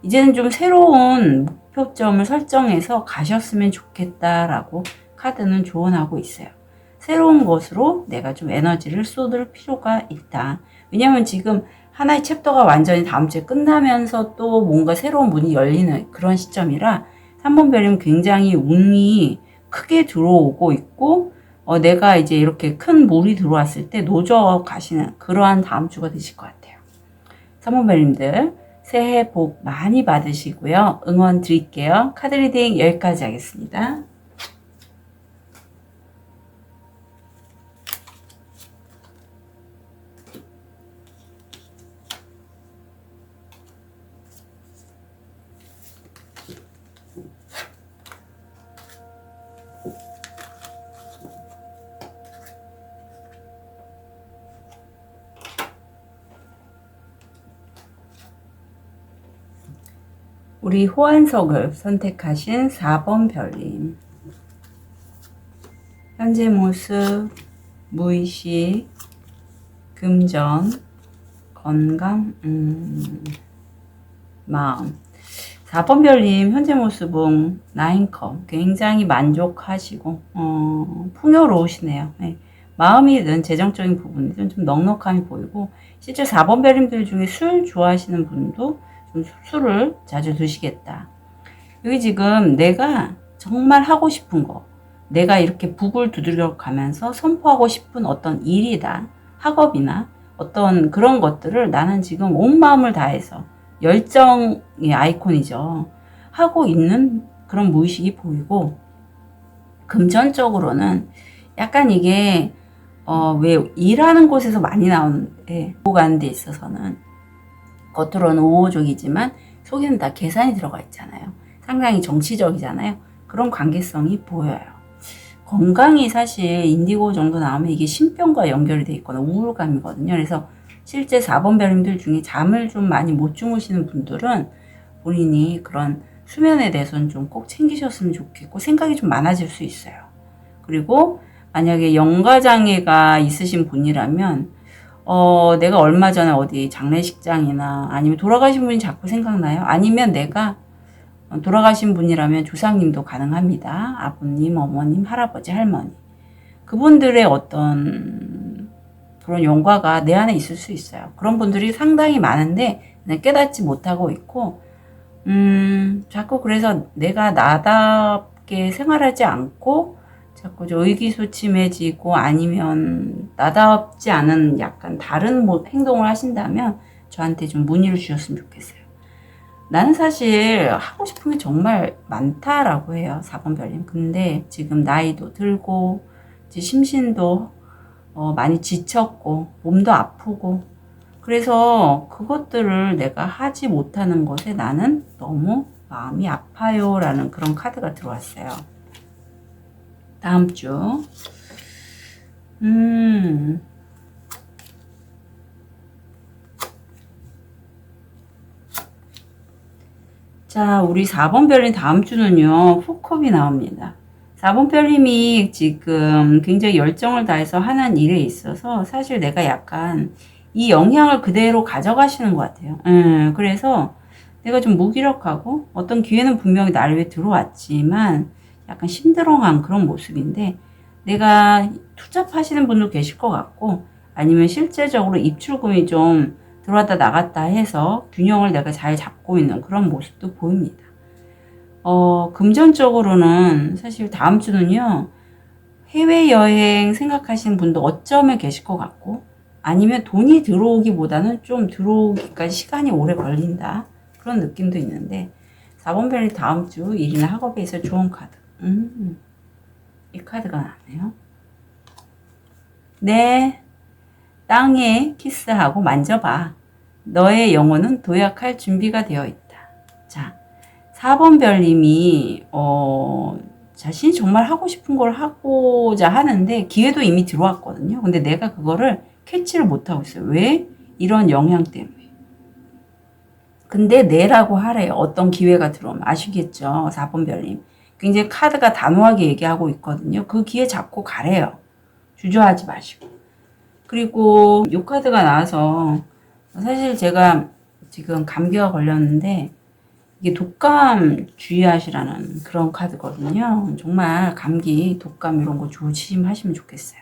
이제는 좀 새로운 목표점을 설정해서 가셨으면 좋겠다라고 카드는 조언하고 있어요. 새로운 것으로 내가 좀 에너지를 쏟을 필요가 있다. 왜냐면 지금 하나의 챕터가 완전히 다음 주에 끝나면서 또 뭔가 새로운 문이 열리는 그런 시점이라 3번 별은 굉장히 운이 크게 들어오고 있고, 내가 이제 이렇게 큰 물이 들어왔을 때 노져 가시는 그러한 다음 주가 되실 것 같아요. 3번 별님들 새해 복 많이 받으시고요. 응원 드릴게요. 카드 리딩 여기까지 하겠습니다. 우리 호환석을 선택하신 4번 별님. 현재 모습, 무의식, 금전, 건강, 마음. 4번 별님 현재 모습은 9컵, 굉장히 만족하시고 풍요로우시네요. 네. 마음이든 재정적인 부분이든 좀 넉넉함이 보이고, 실제 4번 별님들 중에 술 좋아하시는 분도 좀 술을 자주 드시겠다. 여기 지금 내가 정말 하고 싶은 거, 내가 이렇게 북을 두드려 가면서 선포하고 싶은 어떤 일이다, 학업이나 어떤 그런 것들을 나는 지금 온 마음을 다해서, 열정의 아이콘이죠, 하고 있는 그런 무의식이 보이고, 금전적으로는 약간 이게 왜 일하는 곳에서 많이 나오는데 보고 가는 데 있어서는 겉으로는 우호적이지만 속에는 다 계산이 들어가 있잖아요. 상당히 정치적이잖아요. 그런 관계성이 보여요. 건강이 사실 인디고 정도 나오면 이게 신병과 연결이 돼 있거나 우울감이거든요. 그래서 실제 4번 별님들 중에 잠을 좀 많이 못 주무시는 분들은 본인이 그런 수면에 대해서는 좀 꼭 챙기셨으면 좋겠고 생각이 좀 많아질 수 있어요. 그리고 만약에 영가장애가 있으신 분이라면 내가 얼마 전에 어디 장례식장이나 아니면 돌아가신 분이 자꾸 생각나요. 아니면 내가 돌아가신 분이라면 조상님도 가능합니다. 아버님, 어머님, 할아버지, 할머니. 그분들의 어떤 그런 영과가 내 안에 있을 수 있어요. 그런 분들이 상당히 많은데 깨닫지 못하고 있고 자꾸 그래서 내가 나답게 생활하지 않고 자꾸 의기소침해지고 아니면 나답지 않은 약간 다른 행동을 하신다면 저한테 좀 문의를 주셨으면 좋겠어요. 나는 사실 하고 싶은 게 정말 많다라고 해요. 4번 별님. 근데 지금 나이도 들고 이제 심신도 많이 지쳤고 몸도 아프고 그래서 그것들을 내가 하지 못하는 것에 나는 너무 마음이 아파요 라는 그런 카드가 들어왔어요. 다음 주 자, 우리 4번 별님 다음 주는요, 포컵이 나옵니다. 4번 별님이 지금 굉장히 열정을 다해서 하는 일에 있어서 사실 내가 약간 이 영향을 그대로 가져가시는 것 같아요. 그래서 내가 좀 무기력하고 어떤 기회는 분명히 나를 위해 들어왔지만 약간 힘들어한 그런 모습인데 내가 투잡하시는 분도 계실 것 같고 아니면 실제적으로 입출금이 좀 들어왔다 나갔다 해서 균형을 내가 잘 잡고 있는 그런 모습도 보입니다. 금전적으로는 사실 다음 주는요, 해외여행 생각하시는 분도 어쩌면 계실 것 같고, 아니면 돈이 들어오기보다는 좀 들어오기까지 시간이 오래 걸린다. 그런 느낌도 있는데, 4번 별이 다음 주 일이나 학업에 있어 좋은 카드. 이 카드가 나왔네요. 네. 땅에 키스하고 만져봐. 너의 영혼은 도약할 준비가 되어 있다. 자, 4번 별님이 자신이 정말 하고 싶은 걸 하고자 하는데 기회도 이미 들어왔거든요. 근데 내가 그거를 캐치를 못하고 있어요. 왜? 이런 영향 때문에. 근데 내라고 하래요. 어떤 기회가 들어오면. 아시겠죠? 4번 별님. 굉장히 카드가 단호하게 얘기하고 있거든요. 그 기회 잡고 가래요. 주저하지 마시고. 그리고 요 카드가 나와서 사실 제가 지금 감기가 걸렸는데 이게 독감 주의하시라는 그런 카드거든요. 정말 감기, 독감 이런 거 조심하시면 좋겠어요.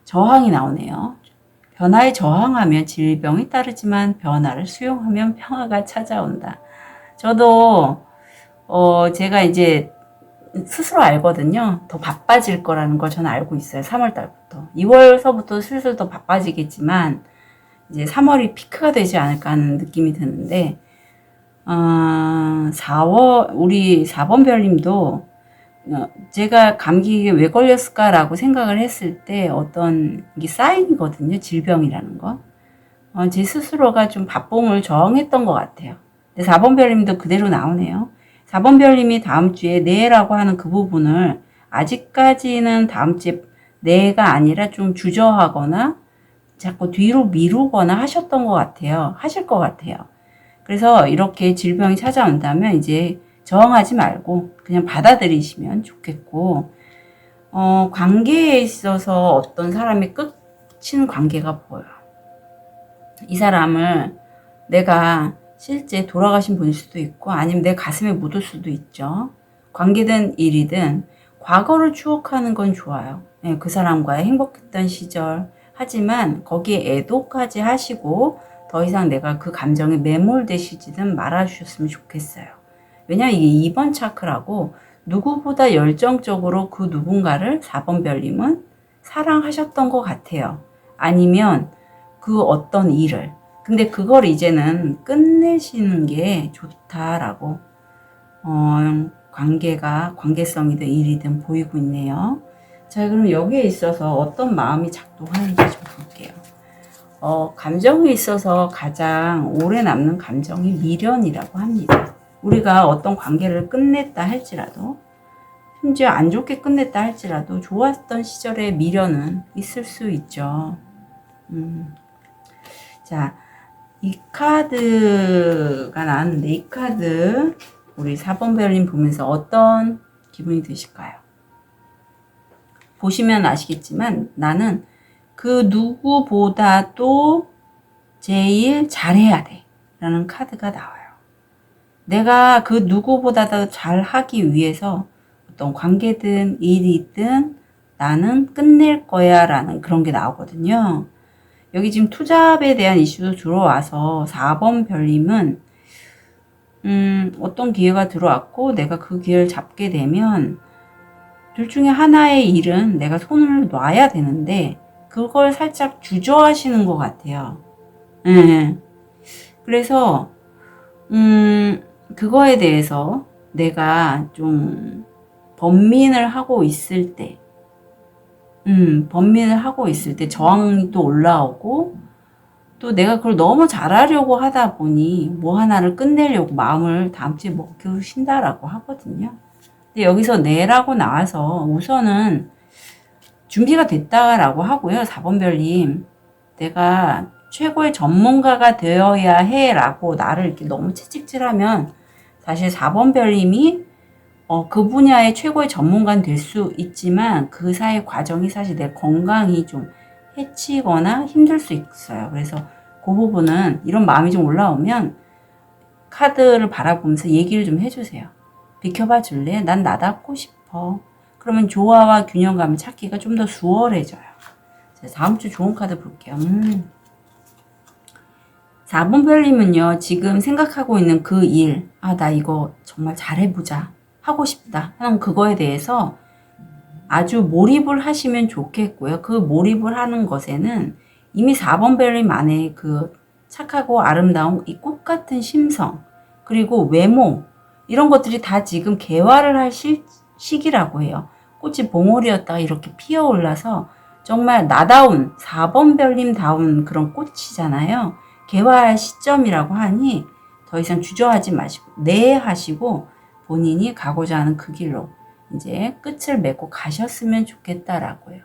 저항이 나오네요. 변화에 저항하면 질병이 따르지만 변화를 수용하면 평화가 찾아온다. 저도 제가 이제 스스로 알거든요. 더 바빠질 거라는 걸 저는 알고 있어요. 3월 달부터. 2월서부터 슬슬 더 바빠지겠지만 이제 3월이 피크가 되지 않을까 하는 느낌이 드는데 4월 우리 4번 별님도 제가 감기에 왜 걸렸을까라고 생각을 했을 때 어떤 이게 사인이거든요. 질병이라는 거. 제 스스로가 좀 바쁨을 저항했던 것 같아요. 근데 4번 별님도 그대로 나오네요. 4번 별님이 다음 주에 네라고 하는 그 부분을 아직까지는 다음 주에 네가 아니라 좀 주저하거나 자꾸 뒤로 미루거나 하셨던 것 같아요. 하실 것 같아요. 그래서 이렇게 질병이 찾아온다면 이제 저항하지 말고 그냥 받아들이시면 좋겠고, 관계에 있어서 어떤 사람이 끝인 관계가 보여요. 이 사람을 내가 실제 돌아가신 분일 수도 있고 아니면 내 가슴에 묻을 수도 있죠. 관계든 일이든 과거를 추억하는 건 좋아요. 네, 그 사람과의 행복했던 시절. 하지만 거기에 애도까지 하시고 더 이상 내가 그 감정에 매몰되시지는 말아주셨으면 좋겠어요. 왜냐면 이게 2번 차크라고 누구보다 열정적으로 그 누군가를 4번 별님은 사랑하셨던 것 같아요. 아니면 그 어떤 일을. 근데 그걸 이제는 끝내시는 게 좋다라고 관계성이든 일이든 보이고 있네요. 자, 그럼 여기에 있어서 어떤 마음이 작동하는지 좀 볼게요. 감정에 있어서 가장 오래 남는 감정이 미련이라고 합니다. 우리가 어떤 관계를 끝냈다 할지라도, 심지어 안 좋게 끝냈다 할지라도 좋았던 시절의 미련은 있을 수 있죠. 자, 이 카드가 나왔는데, 이 카드 우리 4번 베를린 보면서 어떤 기분이 드실까요? 보시면 아시겠지만 나는 그 누구보다도 제일 잘해야 돼 라는 카드가 나와요. 내가 그 누구보다도 잘하기 위해서 어떤 관계든 일이든 나는 끝낼 거야 라는 그런 게 나오거든요. 여기 지금 투잡에 대한 이슈도 들어와서 4번 별님은 어떤 기회가 들어왔고 내가 그 기회를 잡게 되면 둘 중에 하나의 일은 내가 손을 놔야 되는데 그걸 살짝 주저하시는 것 같아요. 그래서 그거에 대해서 내가 좀 번민을 하고 있을 때 저항이 또 올라오고 또 내가 그걸 너무 잘하려고 하다 보니 뭐 하나를 끝내려고 마음을 다음 주에 먹히신다라고 하거든요. 근데 여기서 네라고 나와서 우선은 준비가 됐다라고 하고요. 4번 별님, 내가 최고의 전문가가 되어야 해 라고 나를 이렇게 너무 채찍질하면 사실 4번 별님이 그 분야의 최고의 전문가는 될 수 있지만 그 사이 과정이 사실 내 건강이 좀 해치거나 힘들 수 있어요. 그래서 그 부분은 이런 마음이 좀 올라오면 카드를 바라보면서 얘기를 좀 해주세요. 비켜봐 줄래? 난 나답고 싶어. 그러면 조화와 균형감을 찾기가 좀 더 수월해져요. 자, 다음 주 좋은 카드 볼게요. 4번 별님은요, 지금 생각하고 있는 그 일, 나 이거 정말 잘해보자. 하고 싶다. 하는 그거에 대해서 아주 몰입을 하시면 좋겠고요. 그 몰입을 하는 것에는 이미 4번 별님 안에 그 착하고 아름다운 이 꽃 같은 심성, 그리고 외모, 이런 것들이 다 지금 개화를 할 시기라고 해요. 꽃이 봉오리였다가 이렇게 피어올라서 정말 나다운 4번 별님다운 그런 꽃이잖아요. 개화할 시점이라고 하니 더 이상 주저하지 마시고 네 하시고 본인이 가고자 하는 그 길로 이제 끝을 맺고 가셨으면 좋겠다라고요.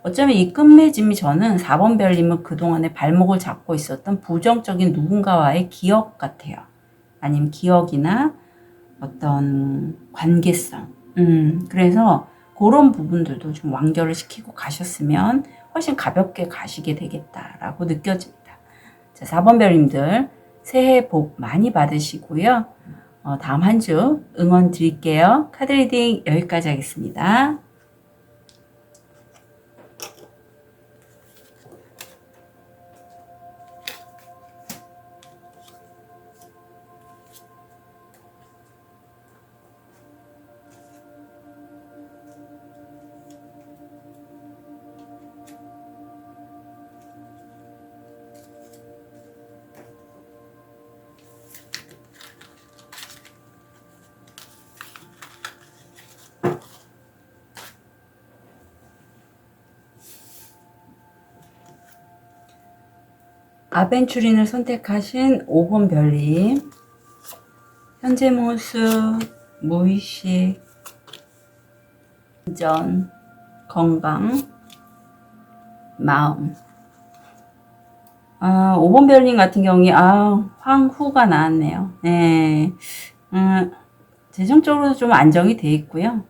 어쩌면 이 끝맺음이 저는 4번 별님은 그동안에 발목을 잡고 있었던 부정적인 누군가와의 기억 같아요. 아니면 기억이나 어떤 관계성. 그래서 그런 부분들도 좀 완결을 시키고 가셨으면 훨씬 가볍게 가시게 되겠다라고 느껴집니다. 자, 4번 별님들 새해 복 많이 받으시고요. 다음 한 주 응원 드릴게요. 카드 리딩 여기까지 하겠습니다. 아벤추린을 선택하신 5번 별님, 현재 모습, 무의식, 안전, 건강, 마음. 5번 별님 같은 경우에 황후가 나왔네요. 네. 재정적으로도 좀 안정이 돼 있고요.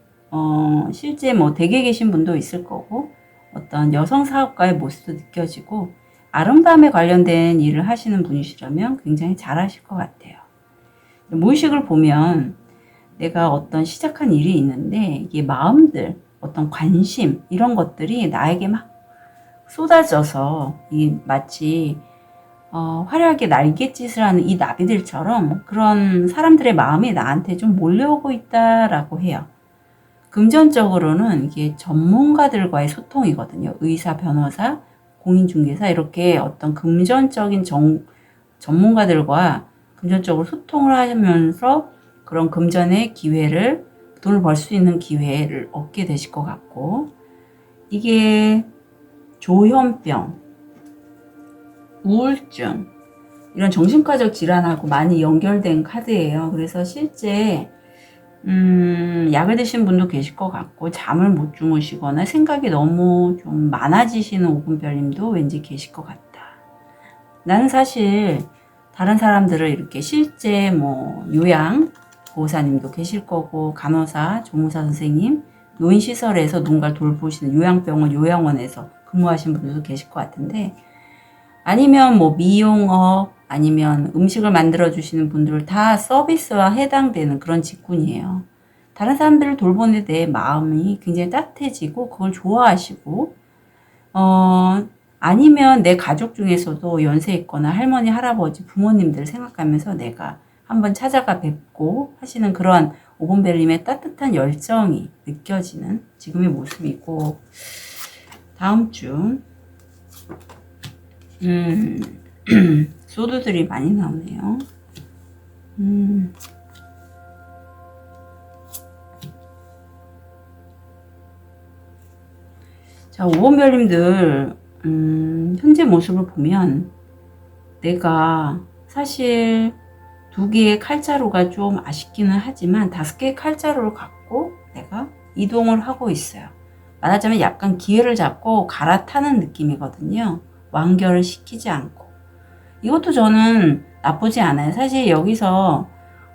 실제 댁에 계신 분도 있을 거고 어떤 여성 사업가의 모습도 느껴지고 아름다움에 관련된 일을 하시는 분이시라면 굉장히 잘하실 것 같아요. 무의식을 보면 내가 어떤 시작한 일이 있는데 이게 마음들, 어떤 관심 이런 것들이 나에게 막 쏟아져서 마치 화려하게 날갯짓을 하는 이 나비들처럼 그런 사람들의 마음이 나한테 좀 몰려오고 있다라고 해요. 금전적으로는 이게 전문가들과의 소통이거든요. 의사, 변호사, 공인중개사 이렇게 어떤 금전적인 전문가들과 금전적으로 소통을 하면서 그런 금전의 기회를 돈을 벌 수 있는 기회를 얻게 되실 것 같고 이게 조현병, 우울증, 이런 정신과적 질환하고 많이 연결된 카드예요. 그래서 실제 약을 드신 분도 계실 것 같고, 잠을 못 주무시거나 생각이 너무 좀 많아지시는 오분별님도 왠지 계실 것 같다. 나는 사실 다른 사람들을 이렇게 실제 뭐 요양 보호사님도 계실 거고, 간호사, 조무사 선생님, 노인시설에서 누군가를 돌보시는 요양병원, 요양원에서 근무하시는 분들도 계실 것 같은데, 아니면 뭐 미용업, 아니면 음식을 만들어 주시는 분들 다 서비스와 해당되는 그런 직군이에요. 다른 사람들을 돌보는 데 마음이 굉장히 따뜻해지고 그걸 좋아하시고, 아니면 내 가족 중에서도 연세 있거나 할머니, 할아버지, 부모님들 생각하면서 내가 한번 찾아가 뵙고 하시는 그런 오븐벨님의 따뜻한 열정이 느껴지는 지금의 모습이고, 다음 주 소드들이 많이 나오네요. 자, 5번별님들, 현재 모습을 보면 내가 사실 2개의 칼자루가 좀 아쉽기는 하지만 5개의 칼자루를 갖고 내가 이동을 하고 있어요. 말하자면 약간 기회를 잡고 갈아타는 느낌이거든요. 완결을 시키지 않고. 이것도 저는 나쁘지 않아요. 사실 여기서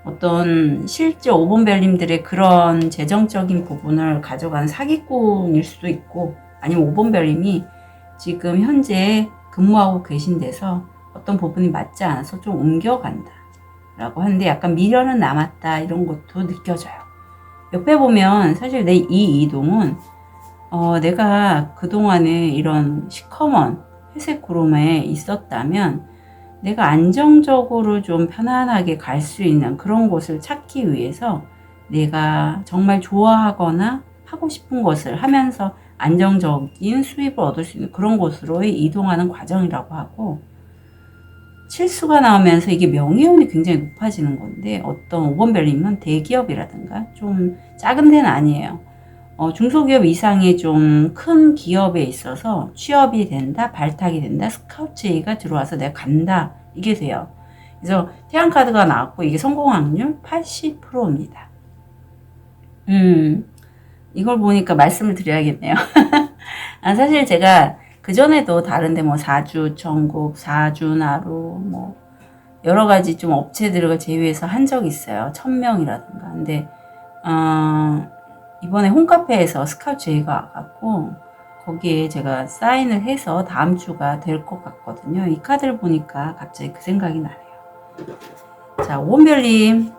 어떤 실제 5번별님들의 그런 재정적인 부분을 가져간 사기꾼일 수도 있고, 아니면 5번별님이 지금 현재 근무하고 계신 데서 어떤 부분이 맞지 않아서 좀 옮겨간다 라고 하는데, 약간 미련은 남았다 이런 것도 느껴져요. 옆에 보면 사실 내 이 이동은 내가 그동안에 이런 시커먼 회색 구름에 있었다면 내가 안정적으로 좀 편안하게 갈 수 있는 그런 곳을 찾기 위해서 내가 정말 좋아하거나 하고 싶은 것을 하면서 안정적인 수입을 얻을 수 있는 그런 곳으로 이동하는 과정이라고 하고, 칠수가 나오면서 이게 명예운이 굉장히 높아지는 건데, 어떤 5번별님은 대기업이라든가 좀 작은 데는 아니에요. 중소기업 이상의 좀 큰 기업에 있어서 취업이 된다, 발탁이 된다, 스카우트 제의가 들어와서 내가 간다, 이게 돼요. 그래서 태양카드가 나왔고 이게 성공 확률 80%입니다. 이걸 보니까 말씀을 드려야겠네요. 사실 제가 그전에도 다른데 뭐 사주 천국, 사주나루, 뭐 여러 가지 좀 업체들을 제휴해서 한 적이 있어요. 1000명이라든가. 근데 이번에 홈카페에서 스카우트 제의가 와갖고 거기에 제가 사인을 해서 다음 주가 될 것 같거든요. 이 카드를 보니까 갑자기 그 생각이 나네요. 자, 오원별님,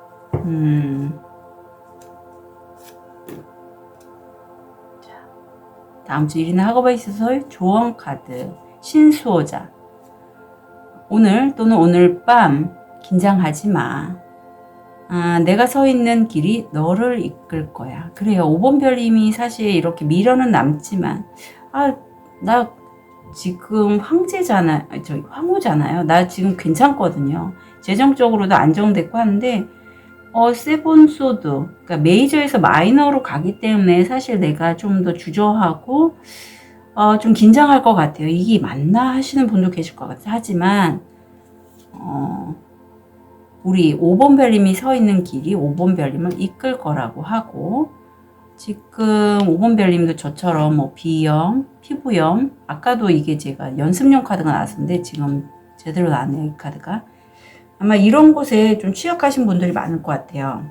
다음 주 일이나 학업에 있어서의 조언 카드, 신수호자. 오늘 또는 오늘 밤 긴장하지 마. 내가 서 있는 길이 너를 이끌 거야. 그래요. 5번별님이 사실 이렇게 미련은 남지만, 나 지금 황후잖아요. 나 지금 괜찮거든요. 재정적으로도 안정됐고 하는데, 세븐 소드, 그러니까 메이저에서 마이너로 가기 때문에 사실 내가 좀 더 주저하고, 좀 긴장할 것 같아요. 이게 맞나 하시는 분도 계실 것 같아요. 하지만, 우리 5번별님이 서 있는 길이 5번별님을 이끌 거라고 하고, 지금 5번별님도 저처럼 뭐 비염, 피부염, 아까도 이게 제가 연습용 카드가 나왔었는데 지금 제대로 나왔네요, 이 카드가. 아마 이런 곳에 좀 취약하신 분들이 많을 것 같아요.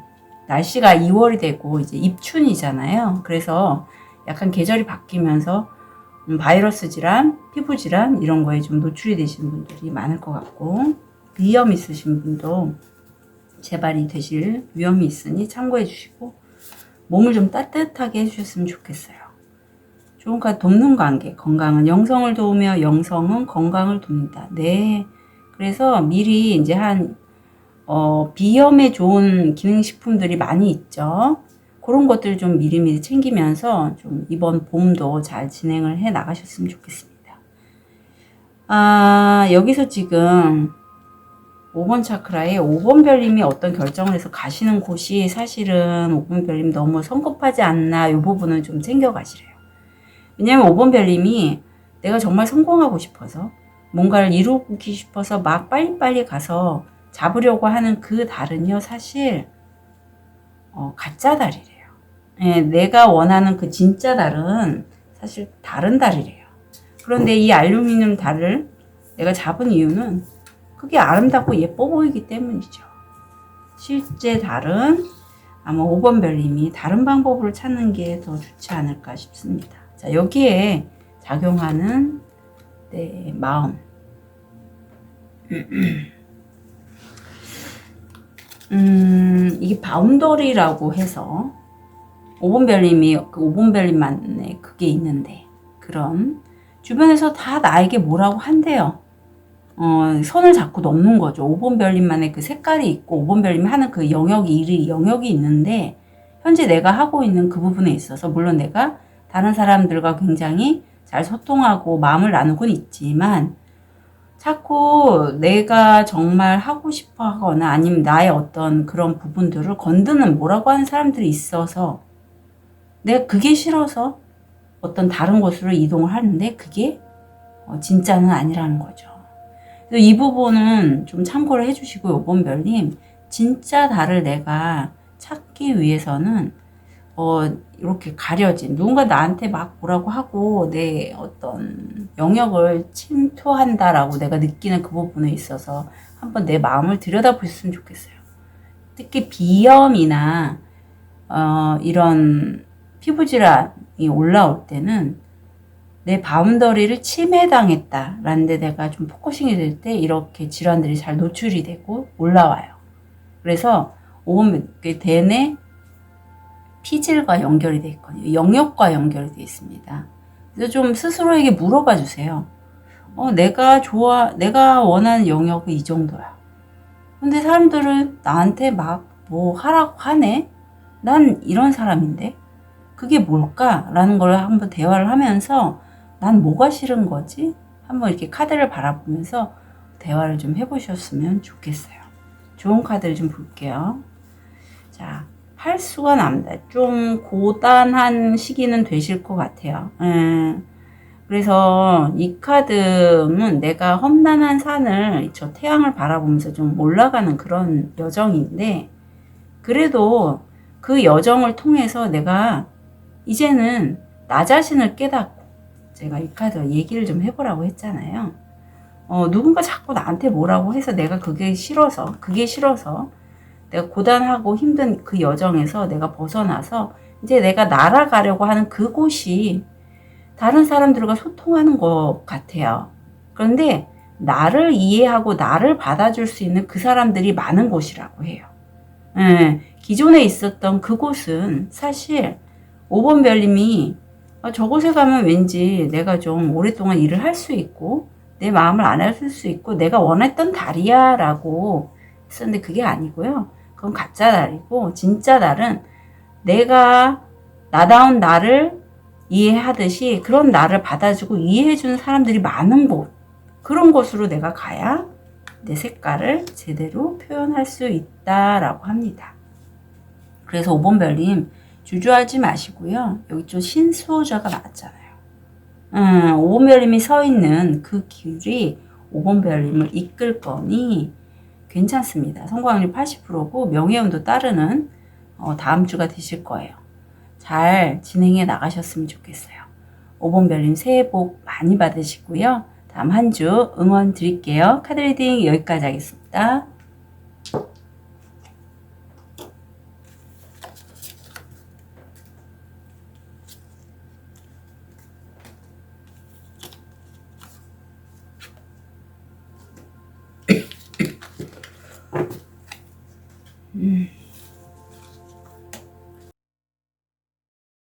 날씨가 2월이 되고 이제 입춘이잖아요. 그래서 약간 계절이 바뀌면서 바이러스 질환, 피부 질환 이런 거에 좀 노출이 되시는 분들이 많을 것 같고, 비염 있으신 분도 재발이 되실 위험이 있으니 참고해 주시고 몸을 좀 따뜻하게 해주셨으면 좋겠어요. 좋은 카드, 돕는 관계, 건강은 영성을 도우며 영성은 건강을 돕니다. 네. 그래서 미리 이제 비염에 좋은 기능식품들이 많이 있죠. 그런 것들 좀 미리미리 챙기면서 좀 이번 봄도 잘 진행을 해 나가셨으면 좋겠습니다. 여기서 지금 5번 차크라에 5번별님이 어떤 결정을 해서 가시는 곳이 사실은 5번별님 너무 성급하지 않나, 이 부분은 좀 챙겨 가시래요. 왜냐면 5번 별님이 내가 정말 성공하고 싶어서 뭔가를 이루기 싶어서 막 빨리빨리 가서 잡으려고 하는 그 달은요, 사실 가짜 달이래요. 예, 내가 원하는 그 진짜 달은 사실 다른 달이래요. 그런데 이 알루미늄 달을 내가 잡은 이유는 그게 아름답고 예뻐 보이기 때문이죠. 실제 달은 아마 5번 별님이 다른 방법을 찾는 게 더 좋지 않을까 싶습니다. 자, 여기에 작용하는 내 마음. 이게 바운더리라고 해서 5번 별님이 그 5번 별님만의 그게 있는데, 그런 주변에서 다 나에게 뭐라고 한대요. 선을 자꾸 넘는 거죠. 5번 별님만의 그 색깔이 있고 5번 별님이 하는 그 영역이 있는데, 현재 내가 하고 있는 그 부분에 있어서 물론 내가 다른 사람들과 굉장히 잘 소통하고 마음을 나누곤 있지만, 자꾸 내가 정말 하고 싶어 하거나 아니면 나의 어떤 그런 부분들을 건드는 뭐라고 하는 사람들이 있어서 내가 그게 싫어서 어떤 다른 곳으로 이동을 하는데, 그게 진짜는 아니라는 거죠. 그래서 이 부분은 좀 참고를 해주시고, 5번 별님, 진짜 나를 내가 찾기 위해서는 이렇게 가려진 누군가 나한테 막 뭐라고 하고 내 어떤 영역을 침투한다라고 내가 느끼는 그 부분에 있어서 한번 내 마음을 들여다보셨으면 좋겠어요. 특히 비염이나 이런 피부 질환이 올라올 때는 내 바운더리를 침해당했다라는 데 내가 좀 포커싱이 될 때 이렇게 질환들이 잘 노출이 되고 올라와요. 그래서 5번 대뇌 피질과 연결이 되어 있거든요. 영역과 연결이 되어 있습니다. 그래서 좀 스스로에게 물어봐 주세요. 내가 원하는 영역은 이 정도야. 근데 사람들은 나한테 막 뭐 하라고 하네? 난 이런 사람인데? 그게 뭘까? 라는 걸 한번 대화를 하면서 난 뭐가 싫은 거지? 한번 이렇게 카드를 바라보면서 대화를 좀 해보셨으면 좋겠어요. 좋은 카드를 좀 볼게요. 자, 할 수가 납니다. 좀 고단한 시기는 되실 것 같아요. 그래서 이 카드는 내가 험난한 산을, 저 태양을 바라보면서 좀 올라가는 그런 여정인데, 그래도 그 여정을 통해서 내가 이제는 나 자신을 깨닫고, 제가 이 카드 얘기를 좀 해보라고 했잖아요. 누군가 자꾸 나한테 뭐라고 해서 내가 그게 싫어서 내가 고단하고 힘든 그 여정에서 내가 벗어나서 이제 내가 날아가려고 하는 그곳이 다른 사람들과 소통하는 것 같아요. 그런데 나를 이해하고 나를 받아줄 수 있는 그 사람들이 많은 곳이라고 해요. 기존에 있었던 그곳은 사실 5번 별님이 저곳에 가면 왠지 내가 좀 오랫동안 일을 할 수 있고 내 마음을 안아줄 수 있고 내가 원했던 달이야 라고 했었는데, 그게 아니고요. 그건 가짜 달이고, 진짜 달은 내가 나다운 나를 이해하듯이 그런 나를 받아주고 이해해주는 사람들이 많은 곳, 그런 곳으로 내가 가야 내 색깔을 제대로 표현할 수 있다라고 합니다. 그래서 5번 별님 주저하지 마시고요. 여기 좀 신수호자가 나왔잖아요. 5번 별님이 서 있는 그 길이 5번 별님을 이끌 거니 괜찮습니다. 성공 확률 80%고 명예운도 따르는 다음 주가 되실 거예요. 잘 진행해 나가셨으면 좋겠어요. 5번 별님 새해 복 많이 받으시고요. 다음 한 주 응원 드릴게요. 카드 리딩 여기까지 하겠습니다.